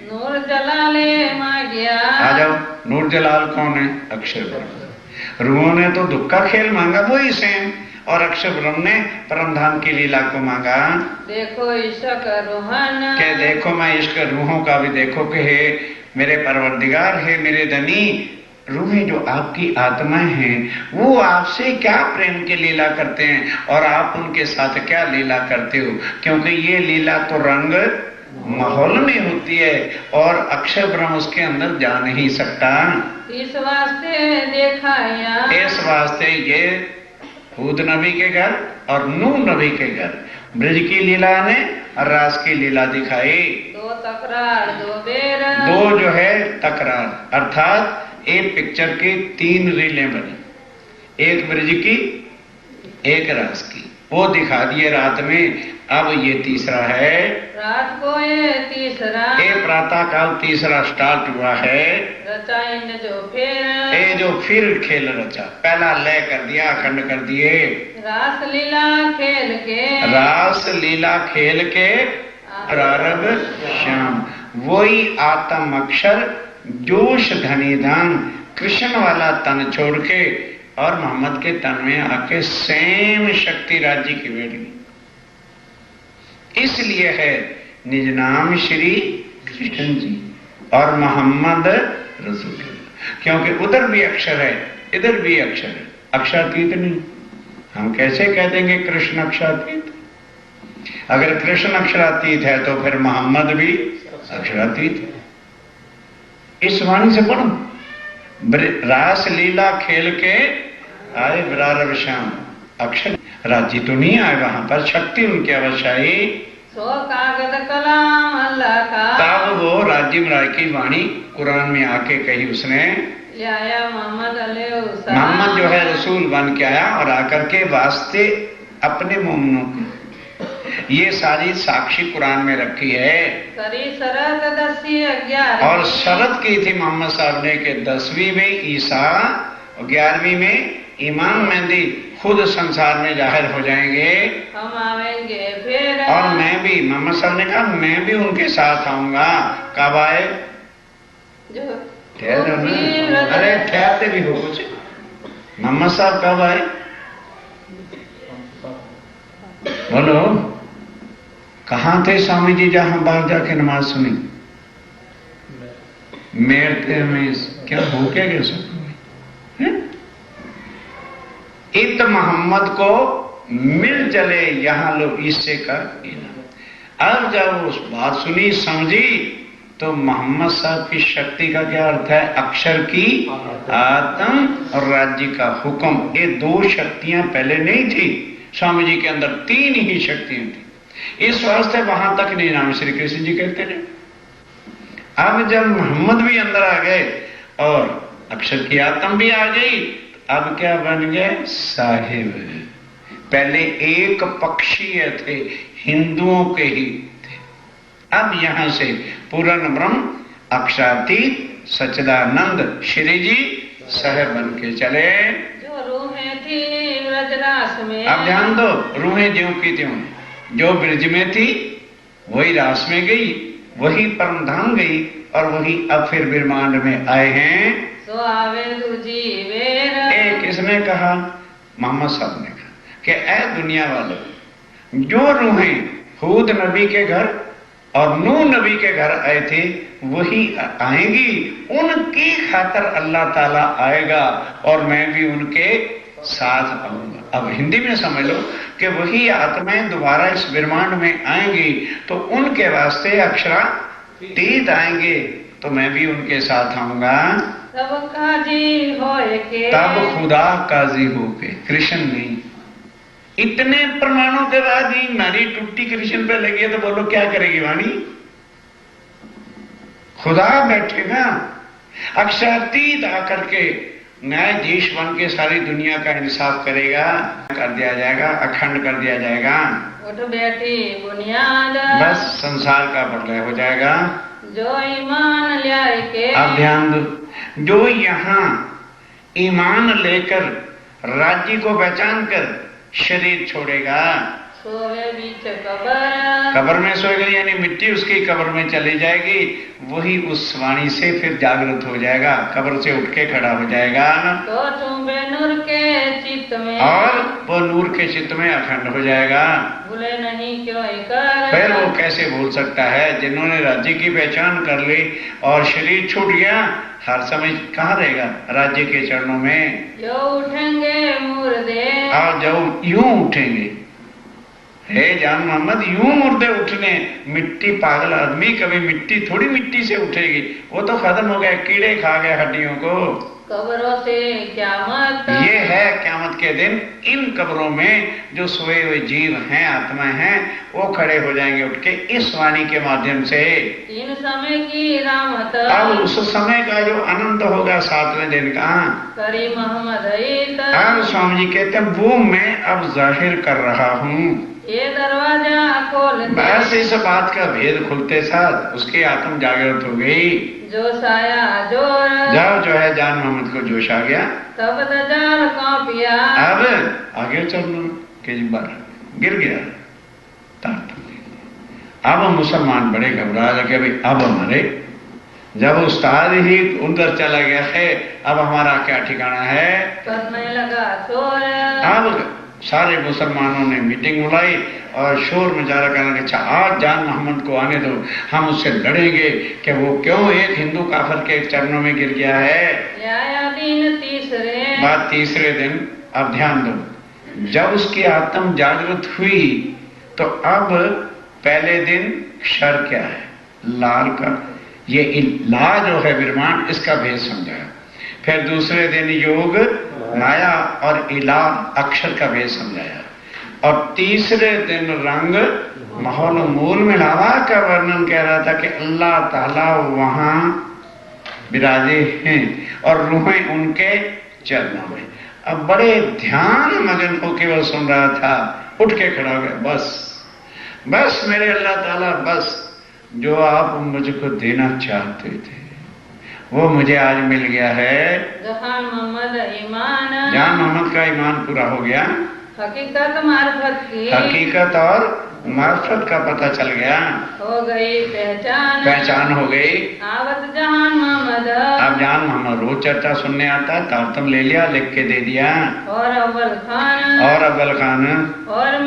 नूर जलाले मांगिया, आ जाओ। नूर जलाल कौन है? अक्षर ब्रह्म। रूहों ने तो दुख का खेल मांगा वही सेम, और अक्षर ब्रह्म ने परम धाम की लीला को मांगा। देखो इश्क रूहन, के देखो मैं इश्क रूहों का भी देखो कि हे मेरे परवरदिगार, है मेरे धनी, रूहें जो आपकी आत्माएं हैं वो आपसे क्या प्रेम की लीला करते हैं और आप उनके साथ क्या लीला करते हो? क्योंकि ये लीला तो रंग माहौल में होती है और अक्षर ब्रह्म उसके अंदर जा नहीं सकता। इस वास्ते देखाया, इस वास्ते ये हूद नबी के घर और नूह नबी के घर ब्रज की लीला ने और रास की लीला दिखाई। दो तकरार दो बेर, दो जो है तकरार, अर्थात एक पिक्चर की 3 रीलें बनी, एक ब्रज की एक रास की, वो दिखा दिए रात में। अब ये तीसरा है, रात को ये तीसरा, ये प्रातः काल तीसरा स्टार्ट हुआ है। रचा इन जो फिर, ये जो फिर खेल रचा, पहला लय कर दिया, अखंड कर दिए। रास लीला खेल के, रास लीला खेल के प्रारंभ श्याम, वही आत्म अक्षर जोश धनी धन कृष्ण वाला तन छोड़ के और मोहम्मद के तन में आके सेम शक्ति राज्य की बैठ गई। इसलिए है निज नाम श्री कृष्ण जी और मोहम्मद रसूल, क्योंकि उधर भी अक्षर है इधर भी अक्षर है, अक्षरातीत नहीं। हम कैसे कह देंगे कृष्ण अक्षरातीत? अगर कृष्ण अक्षरातीत है तो फिर मोहम्मद भी अक्षरातीत है। इस वाणी से पढ़ो, रास लीला खेल के आए विरारव श्याम, अक्षर राज्य तो नहीं आए वहां पर, शक्ति उनकी अवश्य आई। सो कागज कलाम अल्लाह का, तब वो राज्य राय की वाणी कुरान में आके कही उसने। आया मोहम्मद मोहम्मद जो है रसूल बन के आया और आकर के वास्ते अपने मोमिनों को, ये सारी साक्षी कुरान में रखी है। और शरत की थी मोहम्मद साहब ने कि 10वीं में ईसा और 11वीं में इमाम मेहदी खुद संसार में जाहिर हो जाएंगे, हम आवेंगे फिर। और मैं भी, मोहम्मद साहब ने कहा मैं भी उनके साथ आऊंगा। कब आए? ठहर ना, अरे ठहरते भी हो कुछ। मोहम्मद साहब कब आए बोलो? कहाँ थे स्वामी जी जहां बाहर जाके नमाज सुनी? मेरते में क्या हो क्या गया सब? इत मोहम्मद को मिल चले यहाँ लोग इससे कर इना। अब जब उस बात सुनी समझी तो मोहम्मद साहब की शक्ति का क्या अर्थ है? अक्षर की आत्म और राज्य का हुक्म। ये 2 शक्तियां पहले नहीं थी स्वामी जी के अंदर, 3 ही शक्तियां थी। इस वास्ते वहां तक नहीं नाम श्री कृष्ण जी कहते रहे। अब जब मोहम्मद भी अंदर आ गए और अक्षर की आत्म भी आ गई, अब क्या बन गए? साहिब। पहले एक पक्षीय थे, हिंदुओं के ही थे। अब यहां से पूर्ण ब्रह्म अक्षरातीत सच्चिदानंद श्री जी साहेब बन के चले। जो रूहें थी ब्रजरास में, अब ध्यान दो, रूहें ज्यों की त्यों, जो ब्रज में थी वही रास में गई, वही परम धाम गई, और वही अब फिर ब्रह्मांड में आए हैं। तो आवे जीवेर। किसने कहा? मोहम्मद साहब ने कहा कि ऐ दुनिया वालों, जो रूहें हूद नबी के घर और नूह नबी के घर आए थे वही आएंगी, उनकी खातर अल्लाह ताला आएगा और मैं भी उनके साथ आऊंगा। अब हिंदी में समझ लो कि वही आत्माएं दोबारा इस ब्रह्मांड में आएंगी तो उनके वास्ते अक्षरातीत आएंगे, तो मैं भी उनके साथ आऊंगा। तब काजी होए के, तब खुदा काजी होके, कृष्ण नहीं। इतने प्रमाणों के बाद ही नारी टुट्टी कृष्ण पे लगी है, तो बोलो क्या करेगी वाणी? खुदा बैठेगा अक्षरातीत आकर के न्यायाधीश बन के सारी दुनिया का इंसाफ करेगा, कर दिया जाएगा, अखंड कर दिया जाएगा। उठ बैठी बुनियाद, बस संसार का प्रलय हो जाएगा। जो ईमान ले के, अब ध्यान दो, जो यहां ईमान लेकर राज्य को पहचान कर शरीर छोड़ेगा, सोवे बीच कबर, कब्र में सोएगा, यानी मिट्टी उसकी कब्र में चली जाएगी, वही उस वाणी से फिर जागृत हो जाएगा, कब्र से उठ के खड़ा हो जाएगा। तो तुम्बे नूर के चित्त में, और वो नूर के चित्त में अखंड हो जाएगा। भूले नहीं क्यों कर, फिर वो कैसे भूल सकता है? जिन्होंने राज्य की पहचान कर ली और शरीर छूट गया, हर समय कहाँ रहेगा? राज्य के चरणों में। जो उठेंगे मुर्दे, और जब यूं उठेंगे, हे जान मोहम्मद, यूं मुर्दे उठने, मिट्टी, पागल आदमी, कभी मिट्टी थोड़ी मिट्टी से उठेगी, वो तो खत्म हो गया, कीड़े खा गए हड्डियों को। कब्रों से क्यामत, ये है क्यामत के दिन। इन कब्रों में जो सोए हुए जीव हैं, आत्माएं हैं, वो खड़े हो जाएंगे उठ के इस वाणी के माध्यम से। इन समय की रामत, अब उस समय का जो अनंत होगा 7वें दिन का, करी मोहम्मद, अब स्वामी जी कहते हैं वो मैं अब जाहिर कर रहा हूँ। ये दरवाजा खोल, बस इस बात का भेद खुलते साथ उसकी आत्म जागृत हो गई। जो साया जोर, जब जो है जान मोहम्मद को जोश आ गया, तब दजार कांपिया, अब आगे चलो के बार गिर गया। अब मुसलमान बड़े घबरा लगे, भाई अब हमारे, जब उस्ताद ही उधर चला गया है, अब हमारा क्या ठिकाना है? करने लगा शोर, अब सारे मुसलमानों ने मीटिंग बुलाई और शोर मचारा करने अच्छा आज जान मोहम्मद को आने दो, हम उससे लड़ेंगे कि वो क्यों एक हिंदू काफिर के चरणों में गिर गया है। दिन तीसरे, बात तीसरे दिन। अब ध्यान दो, जब उसकी आत्म जागृत हुई तो अब पहले दिन क्षर क्या है? लाल का, ये ला जो है विरमान, इसका भेद समझाया। फिर दूसरे दिन योग माया और इला अक्षर का भेद समझाया, और तीसरे दिन रंग माहौल मूल मिलावा का वर्णन कह रहा था कि अल्लाह ताला वहां विराजे हैं और रूहें उनके चरणों में। अब बड़े ध्यान मगन होके वो सुन रहा था, उठ के खड़ा हो गया, बस मेरे अल्लाह ताला, बस जो आप मुझको देना चाहते थे वो मुझे आज मिल गया है। जहान मोहम्मद ईमान, जहां मोहम्मद का ईमान पूरा हो गया, हकीकत मार्फत की, हकीकत और मार्फत का पता चल गया, हो गई पहचान हो गई। आवत जहान मोहम्मद, अब जान मोहम्मद रोज चर्चा सुनने आता है, तारतम ले लिया, लिख के दे दिया। और अव्वल खान, और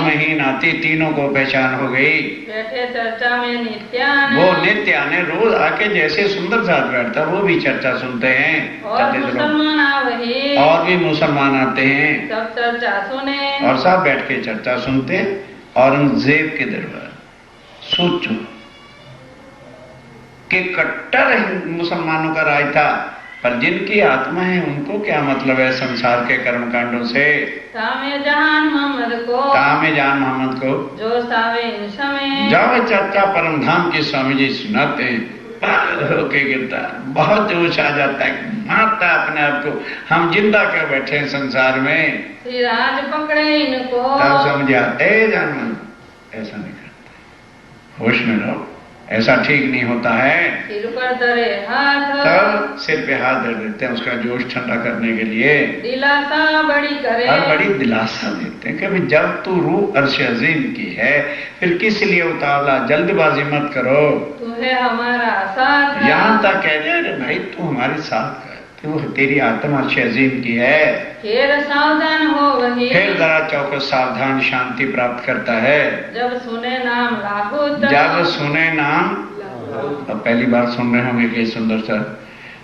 महीन आती, तीनों को पहचान हो गई। बैठे चर्चा में नित्यान, वो नित्यान रोज आके जैसे सुंदर साथ बैठता वो भी चर्चा सुनते हैं। और मुसलमान आवही, और भी मुसलमान आते हैं, सब चर्चा सुने, और सब बैठ के चर्चा सुनते। औरंगजेब के दरबार सोचो कि कट्टर मुसलमानों का राज था, पर जिनकी आत्मा है उनको क्या मतलब है संसार के कर्म कांडों से। तामे जहान मोहम्मद को जो सावे इन समय, जाओ चर्चा परम धाम के स्वामी जी सुनाते हैं, पागल होके गिरता, बहुत जोश आ जाता है, मारता अपने आप को, हम जिंदा क्यों बैठे हैं संसार में। श्री राज पकड़े इनको, तब समझ आते जानवर ऐसा नहीं करता, होश में रहो, ऐसा ठीक नहीं होता है। सिर पर धरे हाथ, तब सिर पे हाथ धर देते हैं उसका जोश ठंडा करने के लिए, दिलासा बड़ी करे, और बड़ी दिलासा देते हैं कि भाई जब तू रूह अर्श अजीम की है फिर किस लिए उतावला, जल्दबाजी मत करो, तुम्हें हमारा साथ, यहाँ तक कह दे अरे भाई तू हमारे साथ कर, वो तेरी आत्मा अर्श अजीम की है। फिर सावधान हो वही, फिर जरा चौकस सावधान शांति प्राप्त करता है। जब सुने नाम लाहूत, जब सुने नाम, अब पहली बार सुन रहे होंगे कि सुंदर सा,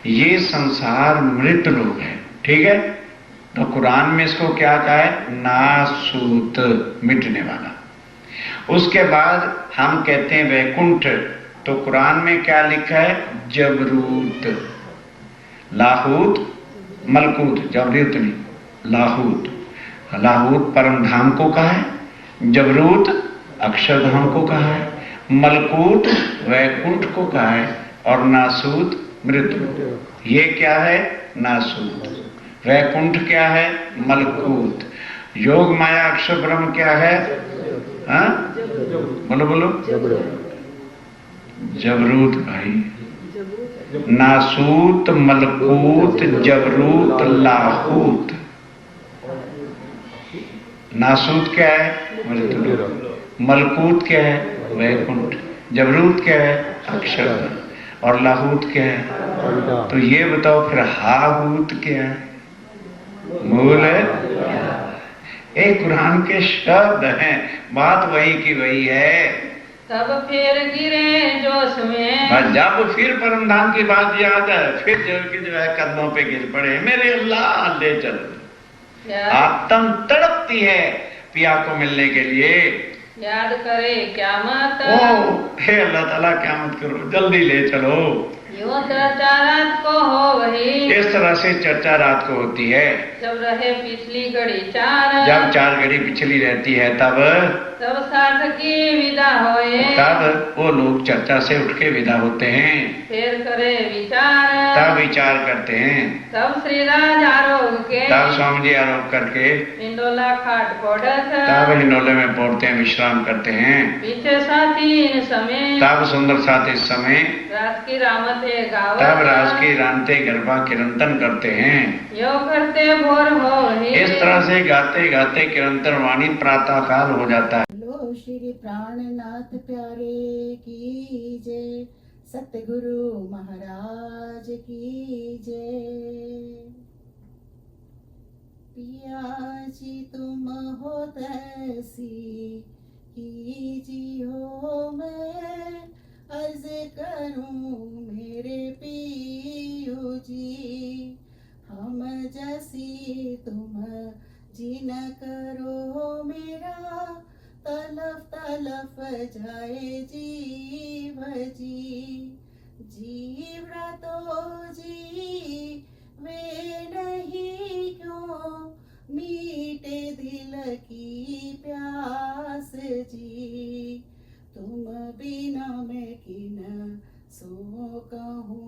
ये संसार मृत लोग है, ठीक है, तो कुरान में इसको क्या कहा है, नासूत, मिटने वाला। उसके बाद हम कहते हैं वैकुंठ, तो कुरान में क्या लिखा है, जबरूत, लाहूत मलकूत, जबरूत नहीं, लाहूत। लाहूत परम धाम को कहा है, जबरूत अक्षरधाम को कहा है, मलकूत वैकुंठ को कहा है, और नासूत मृत्यु। ये क्या है, नासूत। वैकुंठ क्या है, मलकूत। योग माया अक्षर ब्रह्म क्या है, हाँ बोलो जबरूत भाई, नासूत मलकूत जबरूत लाहूत। नासूत क्या है, मृत्यु। मलकूत क्या है, वैकुंठ। जबरूत क्या है, अक्षर। और लाहूत क्या है, तो ये बताओ फिर हाहूत क्या है, मूल है। एक कुरान के शब्द हैं, बात वही की वही है। तब फिर गिरे जोश में, जब फिर परम धाम की बात याद है, फिर जो है कदमों पे गिर पड़े, मेरे अल्लाह ले चल। आत्म तड़पती है पिया को मिलने के लिए, याद करे क़यामत, ओ हे अल्लाह ताला क़यामत करो, जल्दी ले चलो। यूं चर्चा रात को हो वही, इस तरह से चर्चा रात को होती है। जब रहे पिछली घड़ी चार, जब 4 घड़ी पिछली रहती है तब सार्थकी विदा होए, तब वो लोग चर्चा से उठ के विदा होते हैं। फिर करे विचार, तब विचार करते हैं। तब श्री राज आरोग के, तब स्वामी जी आरोप करके हिंडोला खाट पड़त, तब हिंडोले में पौड़ते हैं, विश्राम करते हैं। पीछे साथी इन समय, तब सुंदर साथ इस समय, रात की रामते गावत, तब राज की रानते गरबा किरंतन करते हैं। यो करते भोर हो इस तरह से गाते गाते किरंतन वाणी प्रातः काल हो जाता है। बोलो श्री प्राणनाथ प्यारे की जय, सतगुरु महाराज की जय। पिया जी तुम हो तैसी कीजियो, मैं अर्ज करूं मेरे पियो जी, हम जैसी तुम जी न करो, मेरा तलफ तलफ जाए जीव जी। जीव तो जी वे नहीं क्यों, मीटे दिल की प्यास जी, तुम बिना मैं किन सो कहूँ।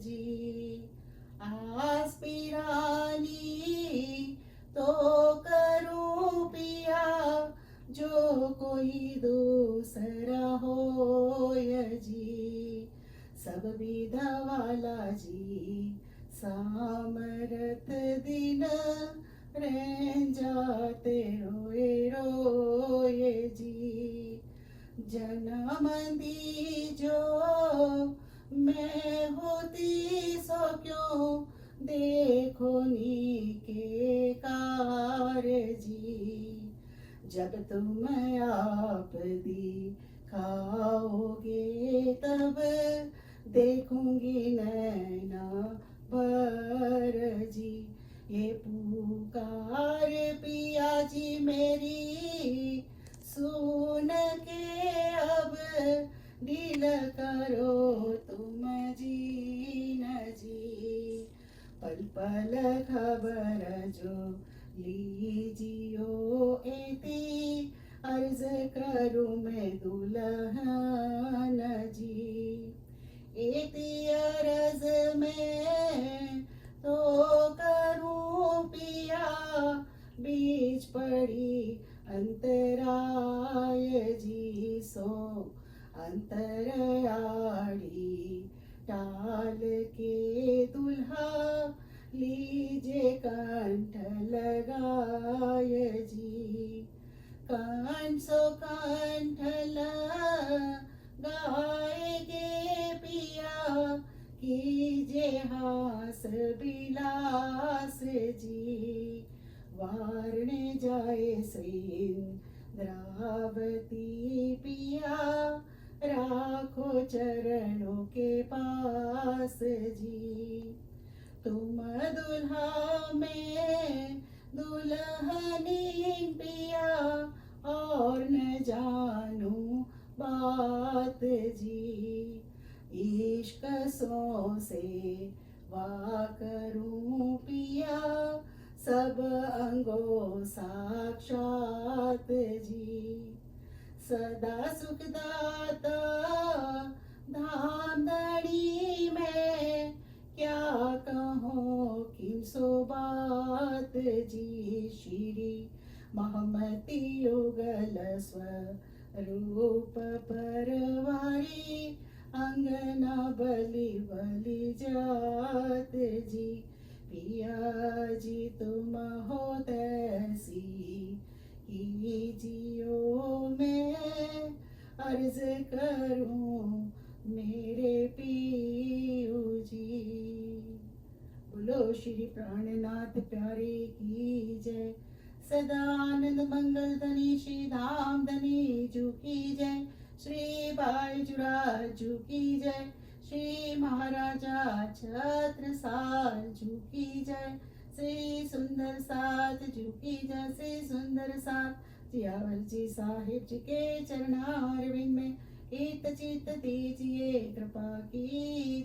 जी। आस पिरानी तो करूं पिया, जो कोई दूसरा होय जी। सब विधवाला जी सामरत दिन रह जाते रोए रोए जी। जन्म दीजो मैं होती सो क्यों, देखो नी के कार जी। जब तुम आप दिखाओगे तब देखूंगी नैना भर जी। ये पुकार पिया जी मेरी सुन के अब दिल करो तुम जी न जी। पल पल खबर जो लीजियो एती, अर्ज करूं मैं दुल्हन जी। एती अर्ज में तो करूं पिया, बीच पड़ी अंतराय जी। सो अंतराड़ी टाल के दुल्हा, लीजे कंठ लगाय जी। कंठ सो कंठ लगाएगे पिया, कीजे हास बिलास जी। वारने जाए श्रीन्द्रावती पिया, राखो चरणों के पास जी। तुम दुल्हा में दुल्हनी पिया, और न जानू बात जी। इश्क सो से वा करूं पिया, सब अंगों साक्षात जी। सदा सुखदाता धाम धनी में, क्या कहो किम सो बात जी। श्री महमती युगल स्वरूप परवारी, अंगना बलि बलि जात जी। पिया जी तुम हो तैसी कीजियो, मैं अर्ज करूं मेरे पियू जी। बोलो श्री प्राणनाथ प्यारे की जय। सदानंद मंगल धनी श्री धाम धनी जू की जय। श्री बाईजुराज जू की जय। श्री महाराजा छत्रसाल जू की जय। श्री सुंदर साथ जू की जय। श्री सुंदर साथ जियावर जी साहिब जी के चरणारविंद में हित चित दीजिए कृपा की